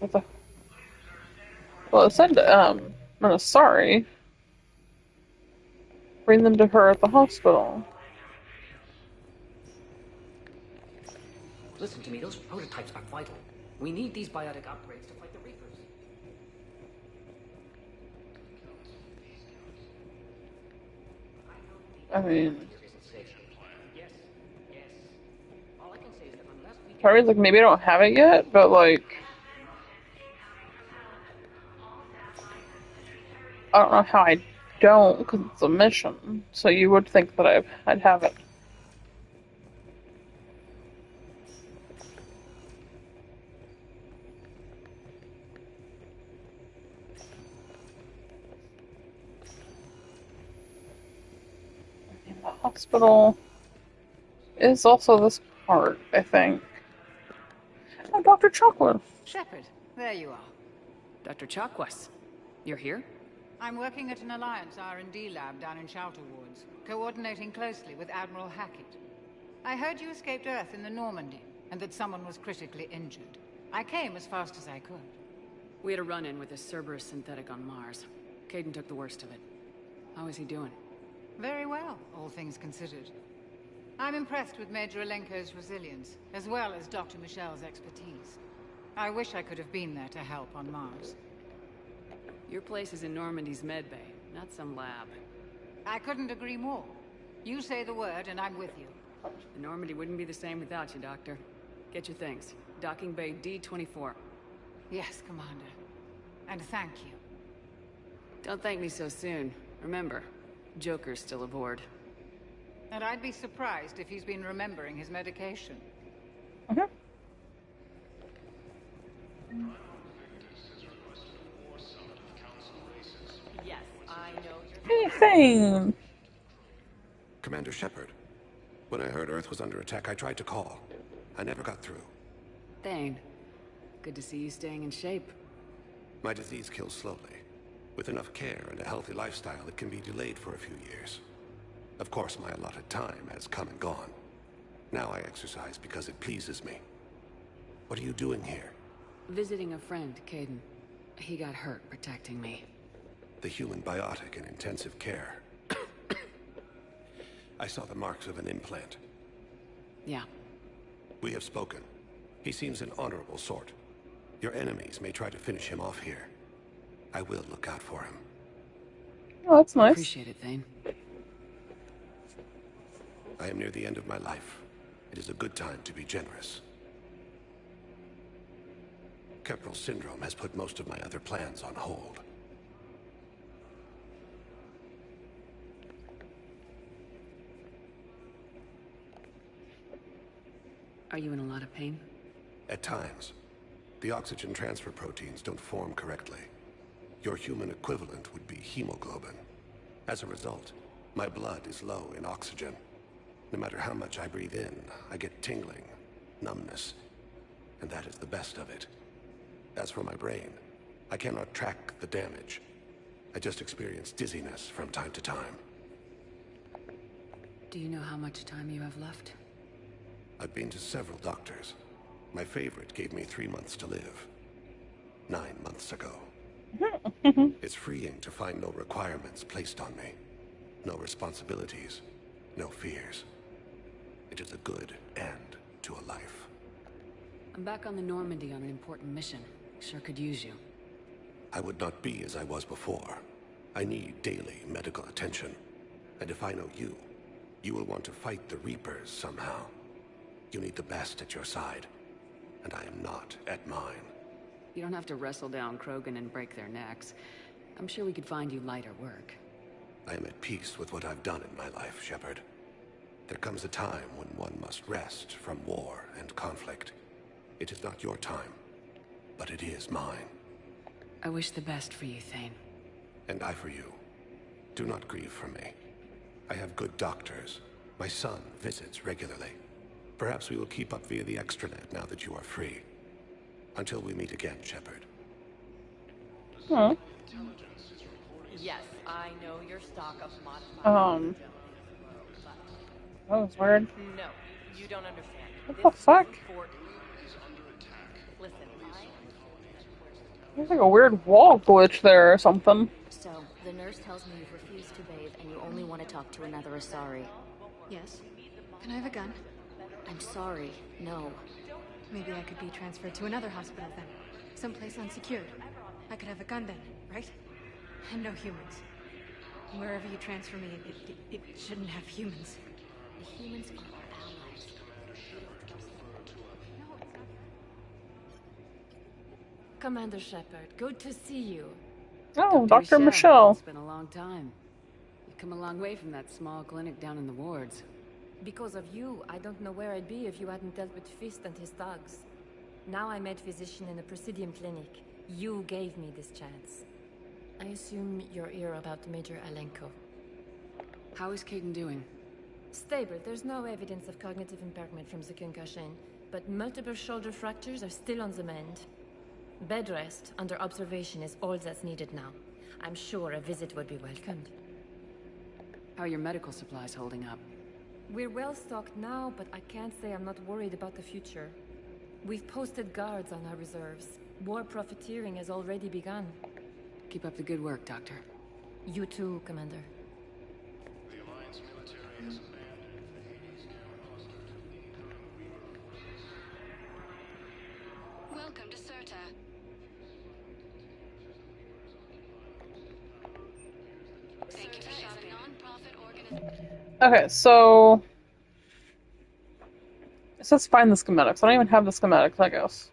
Well, it said, I'm sorry. Bring them to her at the hospital. Listen to me, those prototypes are vital. We need these biotic upgrades to fight the Reapers. I mean, Yes, yes. All I can say is that unless we part of me's like, maybe I don't have it yet, but like, I don't know how I don't, because it's a mission. So you would think that I'd have it. The hospital is also this part, I think. Oh, Dr. Chakwas. Shepard, there you are. Dr. Chakwas, you're here? I'm working at an Alliance R&D lab down in Shelter Wards, coordinating closely with Admiral Hackett. I heard you escaped Earth in the Normandy, and that someone was critically injured. I came as fast as I could. We had a run-in with a Cerberus synthetic on Mars. Caden took the worst of it. How is he doing? Very well, all things considered. I'm impressed with Major Alenko's resilience, as well as Dr. Michel's expertise. I wish I could have been there to help on Mars. Your place is in Normandy's medbay, not some lab. I couldn't agree more. You say the word and I'm with you. The Normandy wouldn't be the same without you, Doctor. Get your things. Docking Bay D-24. Yes, Commander. And thank you. Don't thank me so soon. Remember, Joker's still aboard. And I'd be surprised if he's been remembering his medication. Yes, I know Hey, Thane. Commander Shepard. When I heard Earth was under attack, I tried to call. I never got through. Thane, good to see you staying in shape. My disease kills slowly. With enough care and a healthy lifestyle, it can be delayed for a few years. Of course, my allotted time has come and gone. Now I exercise because it pleases me. What are you doing here? Visiting a friend, Caden. He got hurt protecting me. The human biotic in intensive care. I saw the marks of an implant. Yeah. We have spoken. He seems an honorable sort. Your enemies may try to finish him off here. I will look out for him. Oh, that's nice. Appreciate it, Thane. I am near the end of my life. It is a good time to be generous. Kepral syndrome has put most of my other plans on hold. Are you in a lot of pain? At times. The oxygen transfer proteins don't form correctly. Your human equivalent would be hemoglobin. As a result, my blood is low in oxygen. No matter how much I breathe in, I get tingling, numbness, and that is the best of it. As for my brain, I cannot track the damage. I just experience dizziness from time to time. Do you know how much time you have left? I've been to several doctors. My favorite gave me 3 months to live. 9 months ago. It's freeing to find no requirements placed on me. No responsibilities. No fears. It is a good end to a life. I'm back on the Normandy on an important mission. Sure could use you. I would not be as I was before. I need daily medical attention. And if I know you, you will want to fight the Reapers somehow. You need the best at your side. And I am not at mine. You don't have to wrestle down Krogan and break their necks. I'm sure we could find you lighter work. I am at peace with what I've done in my life, Shepard. There comes a time when one must rest from war and conflict. It is not your time, but it is mine. I wish the best for you, Thane. And I for you. Do not grieve for me. I have good doctors. My son visits regularly. Perhaps we will keep up via the extranet now that you are free. Until we meet again, Shepard. Huh. Yes, I know your stock of modified. That was weird. No, you don't understand. What the fuck? Listen, There's like a weird wall glitch there or something. So, the nurse tells me you've refused to bathe and you only want to talk to another Asari. Yes. Can I have a gun? I'm sorry. No. Maybe I could be transferred to another hospital then. Someplace unsecured. I could have a gun then, right? And no humans. Wherever you transfer me, it shouldn't have humans. The humans are our allies. Commander Shepard, good to see you. Oh, Dr. Michelle. It's been a long time. You've come a long way from that small clinic down in the wards. Because of you, I don't know where I'd be if you hadn't dealt with Fist and his thugs. Now I'm med physician in the Presidium Clinic. You gave me this chance. I assume you're here about Major Alenko. How is Caden doing? Stable. There's no evidence of cognitive impairment from the concussion, but multiple shoulder fractures are still on the mend. Bed rest under observation is all that's needed now. I'm sure a visit would be welcomed. How are your medical supplies holding up? We're well stocked now, but I can't say I'm not worried about the future. We've posted guards on our reserves. War profiteering has already begun. Keep up the good work, Doctor. You too, Commander. The Alliance military has abandoned the Hades Gamma cluster to the incoming Reaper. Welcome to Serta. Thank you for shopping. Non-profit organization. Okay, so it says find the schematics. I don't even have the schematics, I guess.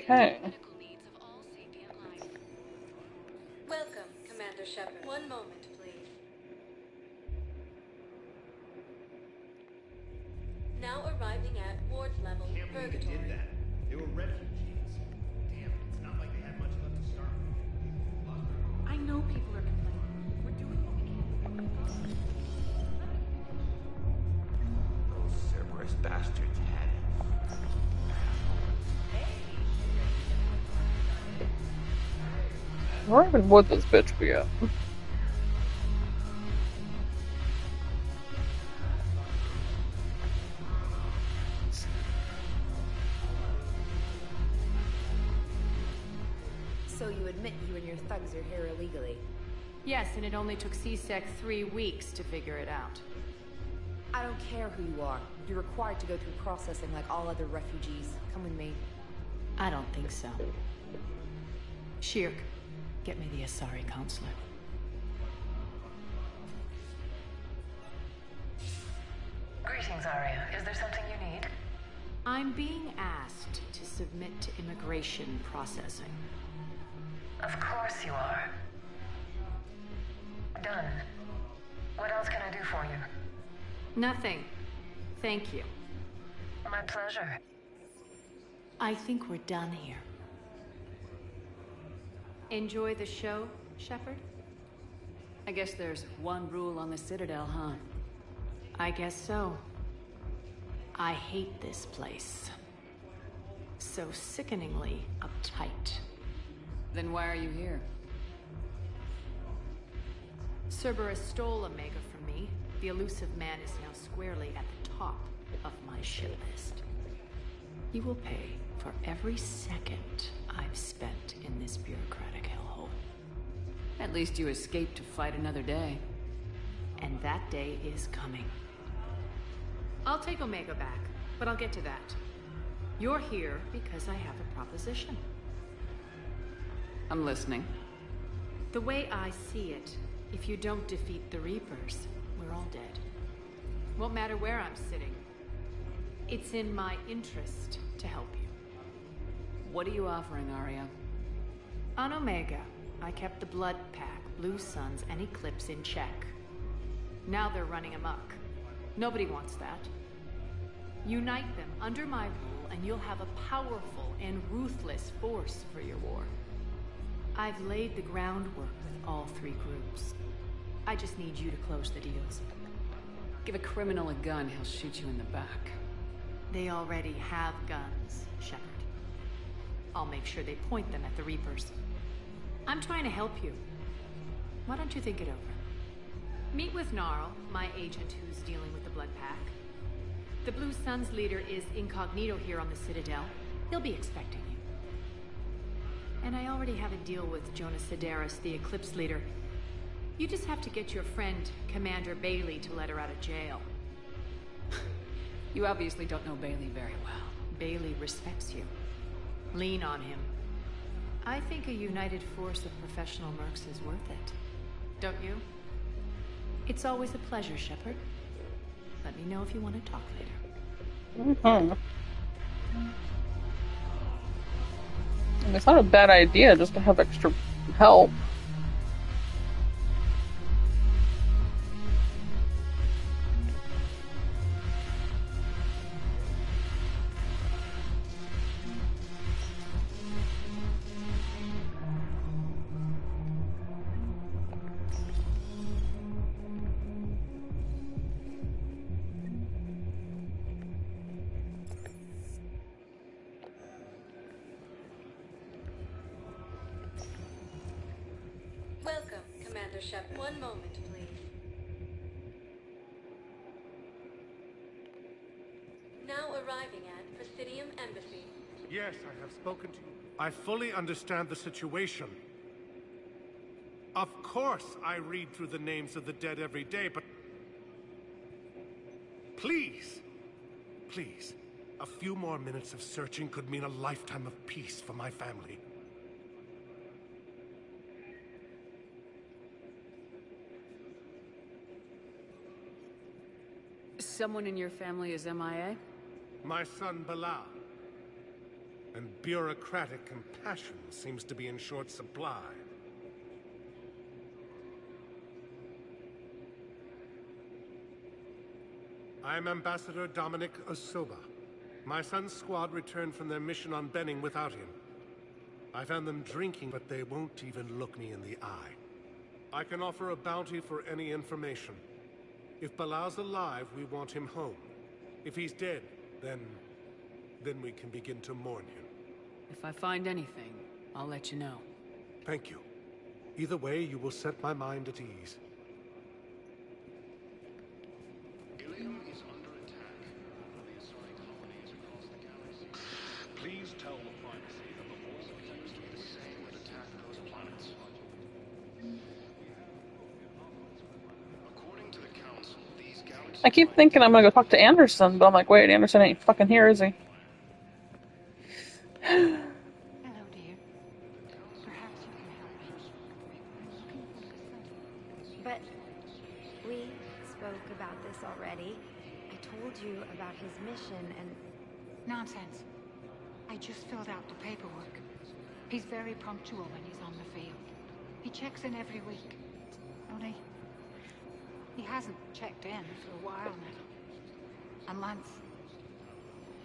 Okay. Welcome, Commander Shepard. One moment, please. Now arriving at ward level purgatory. Did that. They were refugees. Damn, it's not like they had much left to start with. I know people are complaining. We're doing what we can. Those Cerberus bastards had it. Where even would this bitch be at? So you admit you and your thugs are here illegally? Yes, and it only took CSEC 3 weeks to figure it out. I don't care who you are. You're required to go through processing like all other refugees. Come with me. I don't think so. Shirk, get me the Asari consulate. Greetings, Arya. Is there something you need? I'm being asked to submit to immigration processing. Of course you are. Done. What else can I do for you? Nothing. Thank you. My pleasure. I think we're done here. Enjoy the show, Shepard? I guess there's one rule on the Citadel, huh? I guess so. I hate this place. So sickeningly uptight. Then why are you here? Cerberus stole Omega from me. The elusive man is now squarely at the top of my shit list. He will pay for every second I've spent in this bureaucratic hellhole. At least you escaped to fight another day. And that day is coming. I'll take Omega back, but I'll get to that. You're here because I have a proposition. I'm listening. The way I see it, if you don't defeat the Reapers, we're all dead. Won't matter where I'm sitting. It's in my interest to help you. What are you offering, Arya? On Omega, I kept the Blood Pack, Blue Suns, and Eclipse in check. Now they're running amok. Nobody wants that. Unite them under my rule, and you'll have a powerful and ruthless force for your war. I've laid the groundwork with all 3 groups. I just need you to close the deals. Give a criminal a gun, he'll shoot you in the back. They already have guns, Shepard. I'll make sure they point them at the Reapers. I'm trying to help you. Why don't you think it over? Meet with Gnarl, my agent who's dealing with the Blood Pack. The Blue Suns leader is incognito here on the Citadel. He'll be expecting you. And I already have a deal with Jonas Sedaris, the Eclipse leader. You just have to get your friend, Commander Bailey, to let her out of jail. You obviously don't know Bailey very well. Bailey respects you. Lean on him. I think a united force of professional mercs is worth it. Don't you? It's always a pleasure, Shepard. Let me know if you want to talk later. And it's not a bad idea just to have extra help. Welcome, Commander Shep. One moment, please. Now arriving at Presidium Embassy. Yes, I have spoken to you. I fully understand the situation. Of course, I read through the names of the dead every day, but... Please, please, a few more minutes of searching could mean a lifetime of peace for my family. Someone in your family is MIA? My son, Bilal. And bureaucratic compassion seems to be in short supply. I'm Ambassador Dominic Osoba. My son's squad returned from their mission on Benning without him. I found them drinking, but they won't even look me in the eye. I can offer a bounty for any information. If Bilal's alive, we want him home. If he's dead, then we can begin to mourn him. If I find anything, I'll let you know. Thank you. Either way, you will set my mind at ease. Ilium is under attack from the assorting colonies across the galaxy. Please tell the primacy that the force appears to be the same that attacked those planets. According to the Council, these galaxies... I keep thinking I'm gonna go talk to Anderson, but I'm like, wait, Anderson ain't fucking here, is he? Hello, dear. Perhaps you can help me. I'm looking for Cassandra. But we spoke about this already. I told you about his mission and... Nonsense. I just filled out the paperwork. He's very punctual when he's on the field. He checks in every week. Only, he hasn't checked in for a while now. A month.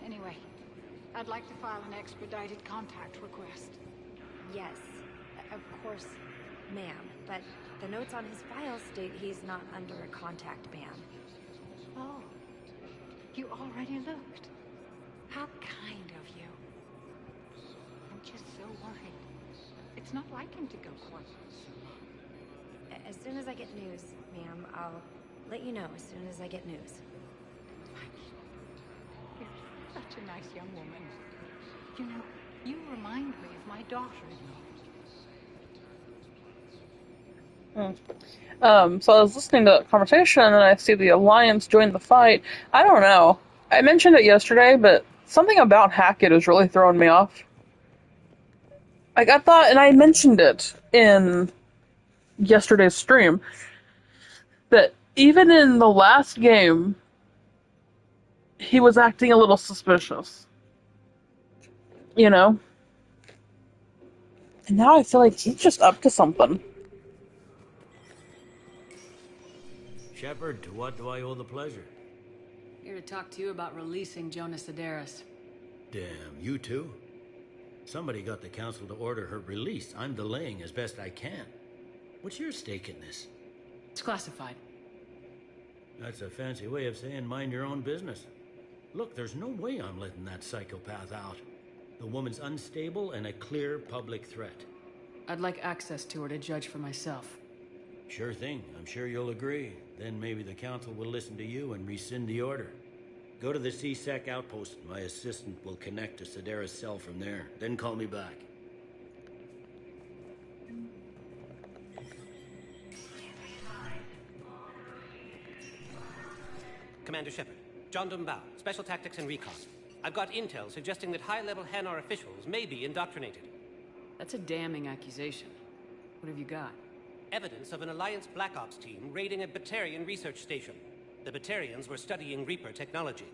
Anyway, I'd like to file an expedited contact request. Yes, of course, ma'am. But the notes on his file state he's not under a contact ban. Oh, you already looked. How kind of you. I'm just so worried. It's not like him to go quiet. As soon as I get news, ma'am, I'll let you know as soon as I get news. You're such a nice young woman. You know, you remind me of my daughter-in-law. So I was listening to the conversation and I see the Alliance join the fight. I don't know. I mentioned it yesterday, but something about Hackett is really throwing me off. Like, I thought, and I mentioned it in yesterday's stream, that even in the last game, he was acting a little suspicious. You know? And now I feel like he's just up to something. Shepard, to what do I owe the pleasure? Here to talk to you about releasing Jonas Sedaris. Damn, you too? Somebody got the Council to order her release. I'm delaying as best I can. What's your stake in this? It's classified. That's a fancy way of saying mind your own business. Look, there's no way I'm letting that psychopath out. The woman's unstable and a clear public threat. I'd like access to her to judge for myself. Sure thing. I'm sure you'll agree. Then maybe the council will listen to you and rescind the order. Go to the CSEC outpost. My assistant will connect to Sedera's cell from there. Then call me back. Commander Shepard, John Dumbao, Special Tactics and Recon. I've got intel suggesting that high-level Hanar officials may be indoctrinated. That's a damning accusation. What have you got? Evidence of an Alliance Black Ops team raiding a Batarian research station. The Batarians were studying Reaper technology.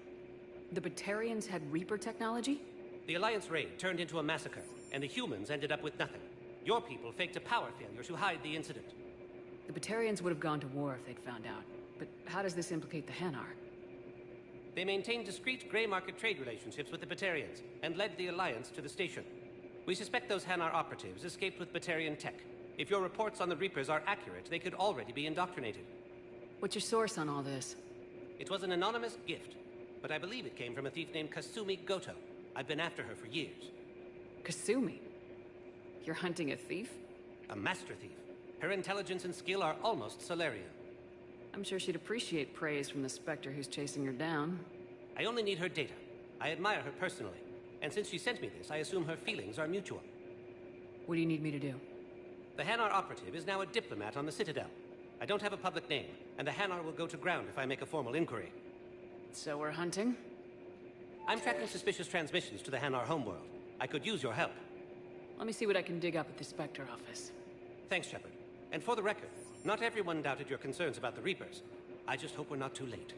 The Batarians had Reaper technology? The Alliance raid turned into a massacre, and the humans ended up with nothing. Your people faked a power failure to hide the incident. The Batarians would have gone to war if they'd found out. But how does this implicate the Hanar? They maintained discreet gray market trade relationships with the Batarians, and led the Alliance to the station. We suspect those Hanar operatives escaped with Batarian tech. If your reports on the Reapers are accurate, they could already be indoctrinated. What's your source on all this? It was an anonymous gift, but I believe it came from a thief named Kasumi Goto. I've been after her for years. Kasumi? You're hunting a thief? A master thief. Her intelligence and skill are almost Solarian. I'm sure she'd appreciate praise from the Spectre who's chasing her down. I only need her data. I admire her personally. And since she sent me this, I assume her feelings are mutual. What do you need me to do? The Hanar operative is now a diplomat on the Citadel. I don't have a public name, and the Hanar will go to ground if I make a formal inquiry. So we're hunting? I'm tracking suspicious transmissions to the Hanar homeworld. I could use your help. Let me see what I can dig up at the Spectre office. Thanks, Shepard. And for the record, not everyone doubted your concerns about the Reapers. I just hope we're not too late.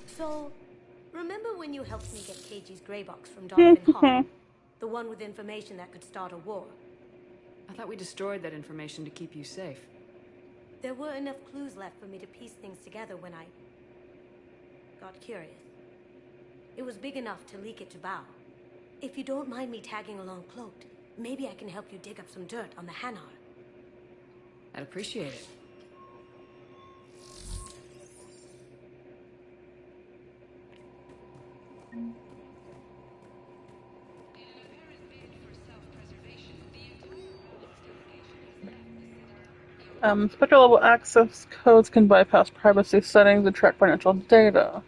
So, remember when you helped me get KG's grey box from Donovan Hall? The one with information that could start a war? I thought we destroyed that information to keep you safe. There were enough clues left for me to piece things together when I got curious. It was big enough to leak it to Bao. If you don't mind me tagging along cloaked, maybe I can help you dig up some dirt on the Hanar. I'd appreciate it. Spectre level access codes can bypass privacy settings and track financial data.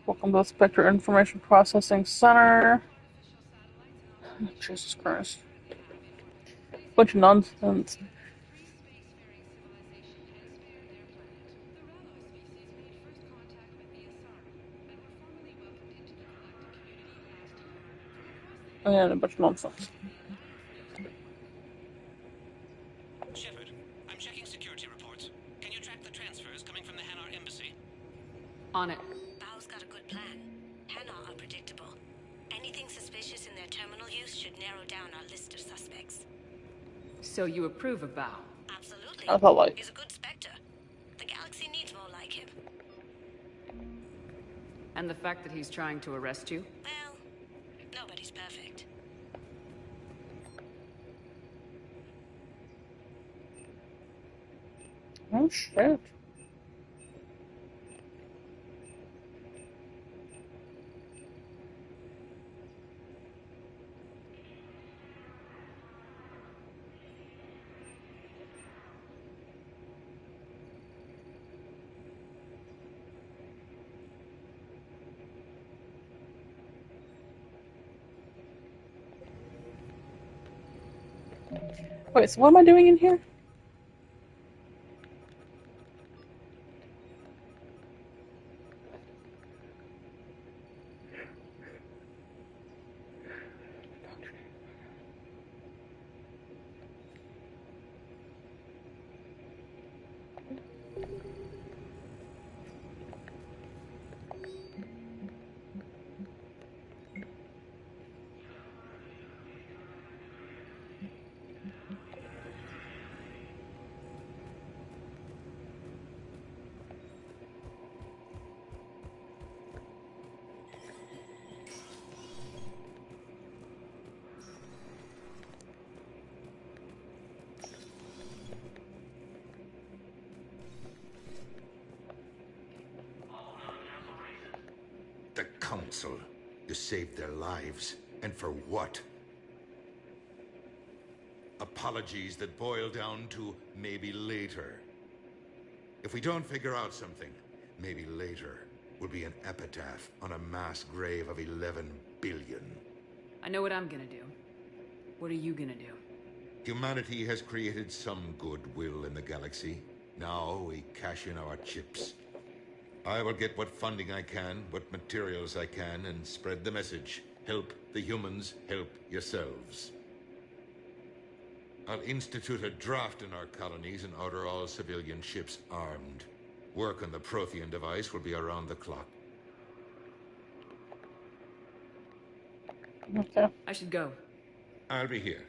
Welcome to the Spectre Information Processing Center. Jesus Christ. Bunch of nonsense. Oh yeah, a bunch of nonsense. Shepard, I'm checking security reports. Can you track the transfers coming from the Hanar embassy? On it. Bao's got a good plan. Hanar are predictable. Anything suspicious in their terminal use should narrow down our list of suspects. So you approve of Bao? Absolutely. I thought like. He's a good Spectre. The galaxy needs more like him. And the fact that he's trying to arrest you? Well, nobody's perfect. Oh shit. Wait, so what am I doing in here? council. You saved their lives. And for what? Apologies that boil down to maybe later. If we don't figure out something, maybe later will be an epitaph on a mass grave of 11 billion. I know what I'm gonna do. What are you gonna do? Humanity has created some goodwill in the galaxy. Now we cash in our chips. I will get what funding I can, what materials I can, and spread the message. Help the humans, help yourselves. I'll institute a draft in our colonies and order all civilian ships armed. Work on the Prothean device will be around the clock. Okay. I should go. I'll be here.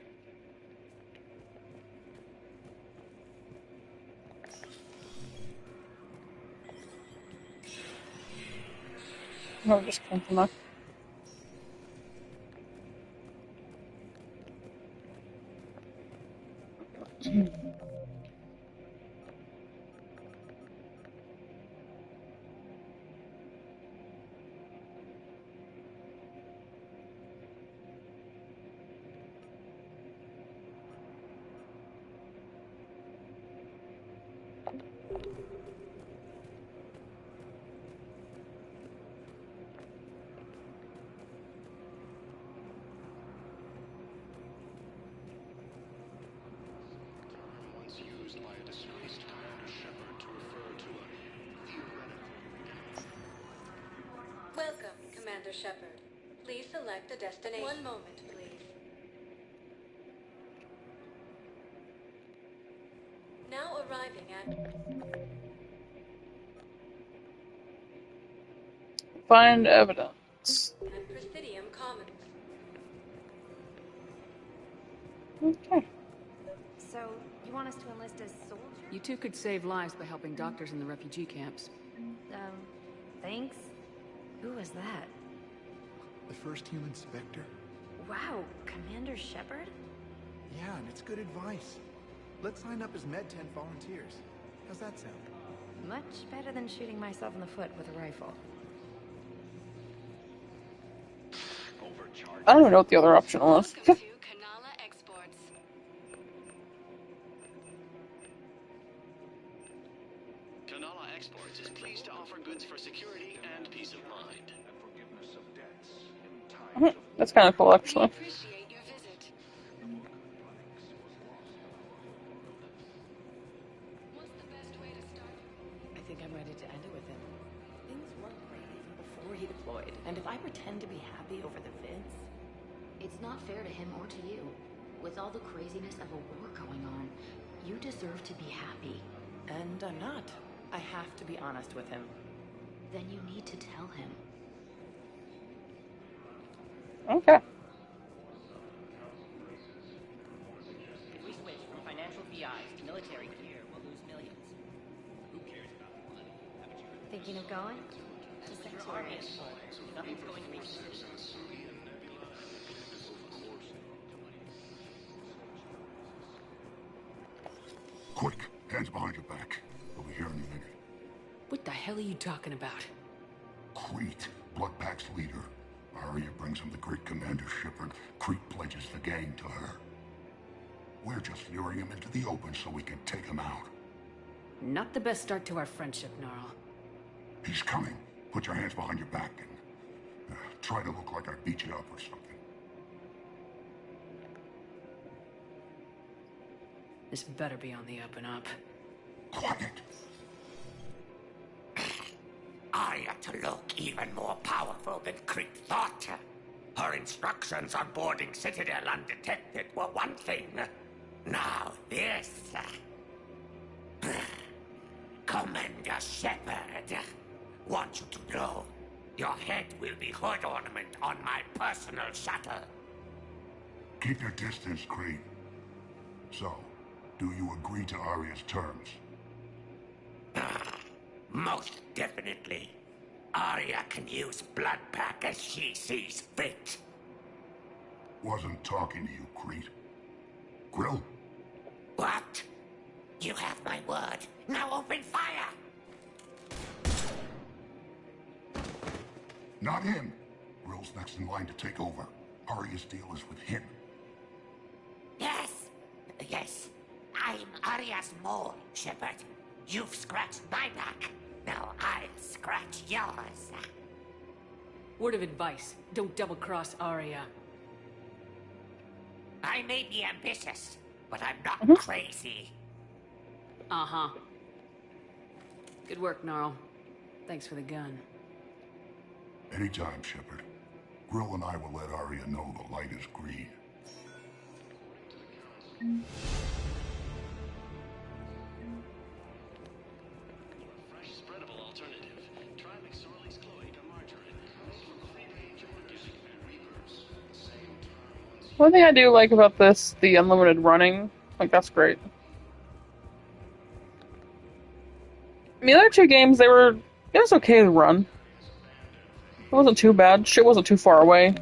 No, just came from that. Welcome, Commander Shepard. Please select a destination. One moment, please. Now arriving at... Find evidence. at Presidium Commons. Okay. So, you want us to enlist as soldiers? You two could save lives by helping doctors in the refugee camps. Thanks. Who was that? The first human Spectre? Wow, Commander Shepard? Yeah, and it's good advice. Let's sign up as Med-10 volunteers. How's that sound? Much better than shooting myself in the foot with a rifle. I don't even know what the other option was. Kanala Exports is pleased to offer goods for security and peace of mind. That's kind of cool, actually. I think I'm ready to end it with him. Things weren't great even before he deployed, and if I pretend to be happy over the vids... It's not fair to him or to you. With all the craziness of a war going on, you deserve to be happy. And I'm not. I have to be honest with him. Then you need to tell him. Okay. If we switch from financial VIs to military gear, we'll lose millions. Who cares about the money? Thinking of going? Just like your army is full. Nothing's going to be... Quick, hands behind your back. We'll be here in a minute. What the hell are you talking about? Crete, Bloodpack's leader. Arya brings him the great Commander Shepard. Crete pledges the gang to her. We're just luring him into the open so we can take him out. Not the best start to our friendship, Gnarl. He's coming. Put your hands behind your back and try to look like I beat you up or something. This better be on the up and up. Quiet. Arya to look even more powerful than Crete thought. Her instructions on boarding Citadel undetected were one thing. Now this. Commander Shepard. Want you to know, your head will be hood ornament on my personal shuttle. Keep your distance, Crete. So, do you agree to Arya's terms? Most definitely. Arya can use Bloodpack as she sees fit. Wasn't talking to you, Crete. Grill? What? You have my word. Now open fire! Not him. Grill's next in line to take over. Arya's deal is with him. Yes. Yes. I'm Arya's mole, Shepard. You've scratched my back. Now I'll scratch yours. Word of advice. Don't double-cross Arya. I may be ambitious, but I'm not crazy. Uh-huh. Good work, Gnarl. Thanks for the gun. Anytime, Shepard. Grill and I will let Arya know the light is green. Fresh spreadable alternative. Try McSorley's Cloaca margarine. Free range organic reapers. Same term. One thing I do like about this, the unlimited running, like that's great. I mean, the other two games, it was okay to run. It wasn't too bad. Shit wasn't too far away.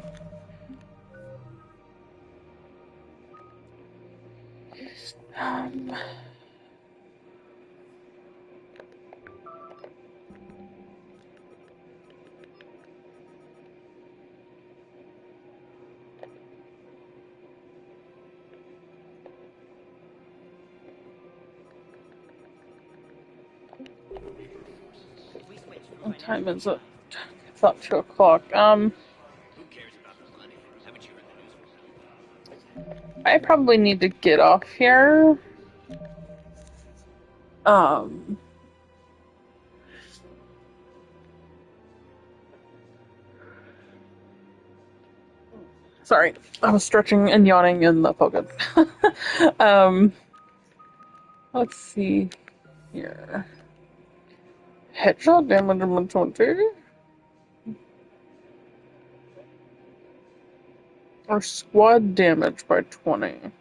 What time is it? It's about 2 o'clock. I probably need to get off here. Sorry, I was stretching and yawning in the focus. Let's see here. Headshot damage of 20. Or squad damage by 20.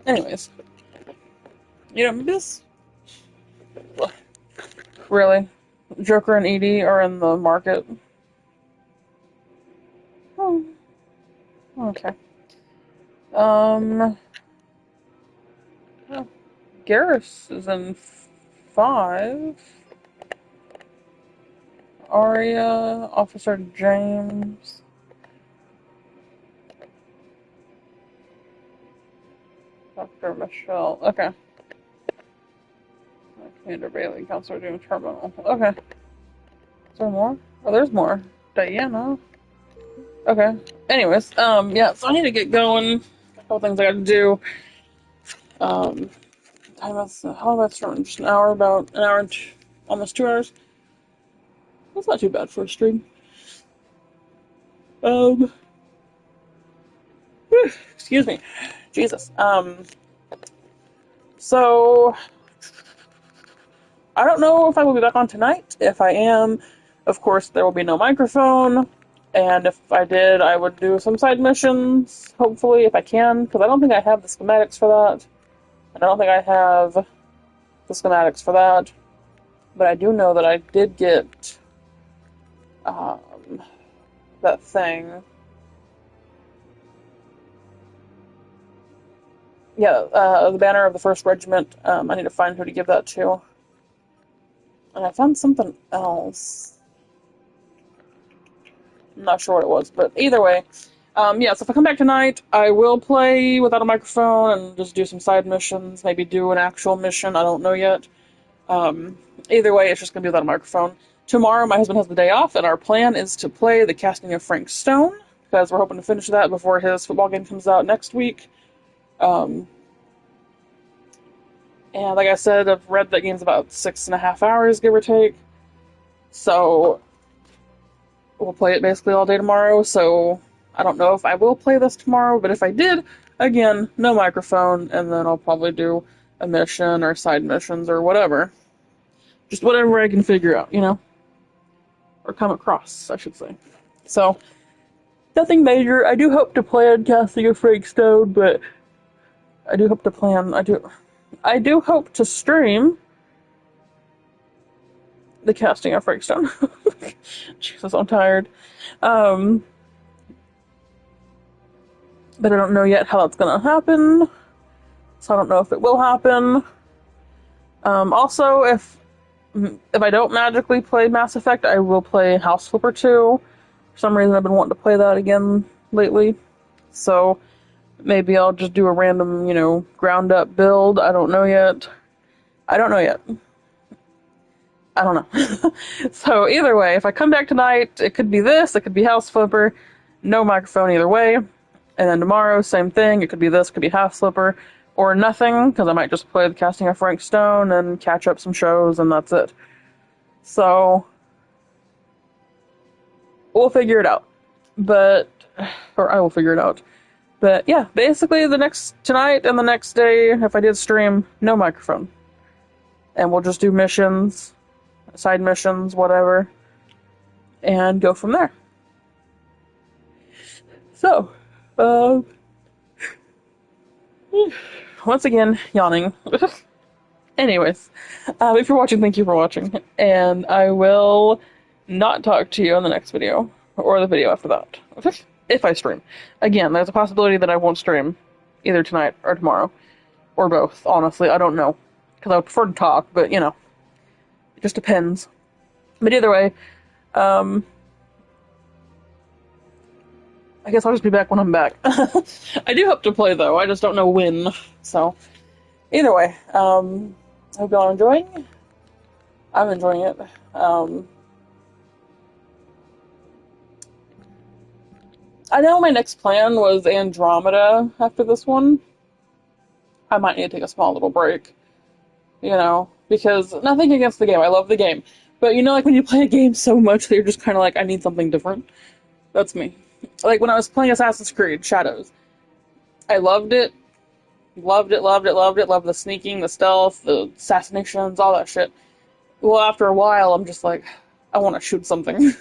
Anyways, you know, this really, Joker and Edie are in the market. Oh, okay. Garrus is in 5. Arya, Officer James. Dr. Michelle. Okay. Commander Bailey, Counselor Doom Terminal. Okay. Is there more? Oh, there's more. Diana. Okay. Anyways, yeah, so I need to get going. A couple things I gotta do. How am I starting? Just an hour, about an hour and almost 2 hours. That's not too bad for a stream. Excuse me. Jesus. So I don't know if I will be back on tonight. If I am, of course, there will be no microphone. And if I did, I would do some side missions, hopefully, if I can, because I don't think I have the schematics for that. And I don't think I have the schematics for that. But I do know that I did get that thing. Yeah, the banner of the 1st Regiment. I need to find who to give that to. And I found something else. I'm not sure what it was, but either way. Yeah, so if I come back tonight, I will play without a microphone and just do some side missions, maybe do an actual mission, I don't know yet. Either way, it's just going to be without a microphone. Tomorrow, my husband has the day off, and our plan is to play The Casting of Frank Stone, because we're hoping to finish that before his football game comes out next week. And like I said, I've read that game's about 6.5 hours, give or take. So we'll play it basically all day tomorrow, so I don't know if I will play this tomorrow, but if I did, again, no microphone, and then I'll probably do a mission or side missions or whatever. Just whatever I can figure out, you know? Or come across, I should say. So, nothing major. I do hope to play on Casting of Frank Stone, but I do hope to plan, I do hope to stream the casting of Freakstone. Jesus, I'm tired. But I don't know yet how that's gonna happen. So I don't know if it will happen. Also, if I don't magically play Mass Effect, I will play House Flipper 2. For some reason, I've been wanting to play that again lately. So maybe I'll just do a random, ground up build. I don't know yet. I don't know. So either way, if I come back tonight, it could be this, it could be House Flipper, no microphone either way. And then tomorrow, same thing, it could be this, it could be House Flipper, or nothing, because I might just play the casting of Frank Stone and catch up some shows, and that's it. So, we'll figure it out. Or I will figure it out. But yeah, basically tonight and the next day, if I did stream, no microphone. And we'll just do missions, side missions, whatever, and go from there. So, once again, yawning. Anyways, if you're watching, thank you for watching, and I will not talk to you in the next video, or the video after that, if I stream. Again, there's a possibility that I won't stream, either tonight or tomorrow, or both, honestly, I don't know, because I would prefer to talk, but, it just depends. But either way, I guess I'll just be back when I'm back. I do hope to play, though. I just don't know when. So, either way, I hope y'all are enjoying. I'm enjoying it. I know my next plan was Andromeda after this one. I might need to take a small little break. Because nothing against the game. I love the game. But like when you play a game so much that you're just kind of like, I need something different. That's me. Like when I was playing Assassin's Creed Shadows, I loved it. Loved the sneaking, the stealth, the assassinations, all that shit. Well, after a while, I'm just like, I want to shoot something.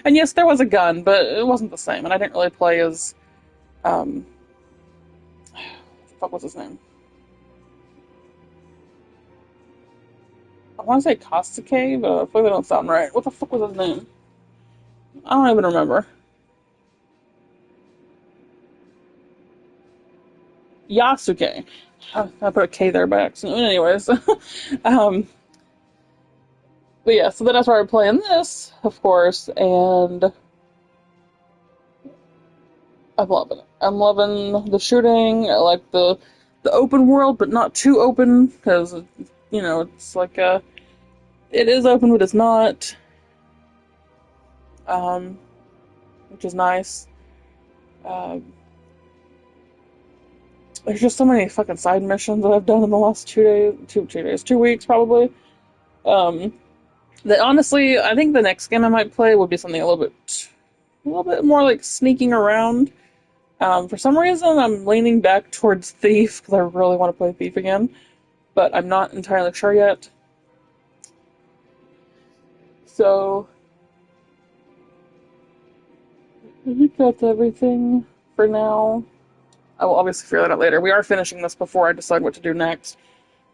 And yes, there was a gun, but it wasn't the same, and I didn't really play as, what the fuck was his name? I want to say Kasuke, but I feel like that don't sound right. What the fuck was his name? I don't even remember. Yasuke. I put a K there by accident. Anyways. But yeah, so then I started playing this, of course, and I'm loving it. I'm loving the shooting. I like the open world, but not too open, because, it's like it is open, but it's not. Which is nice. There's just so many fucking side missions that I've done in the last 2 weeks probably. That honestly, I think the next game I might play would be something a little bit more like sneaking around. For some reason, I'm leaning back towards Thief, because I really want to play Thief again, but I'm not entirely sure yet. So, I think that's everything for now. I will obviously figure that out later. We are finishing this before I decide what to do next,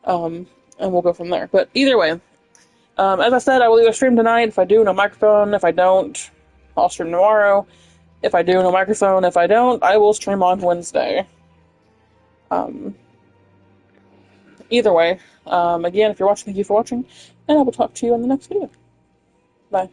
and we'll go from there. But either way, as I said, I will either stream tonight. If I do, no microphone. If I don't, I'll stream tomorrow. If I do, no microphone. If I don't, I will stream on Wednesday. Either way, again, if you're watching, thank you for watching, and I will talk to you in the next video. Bye.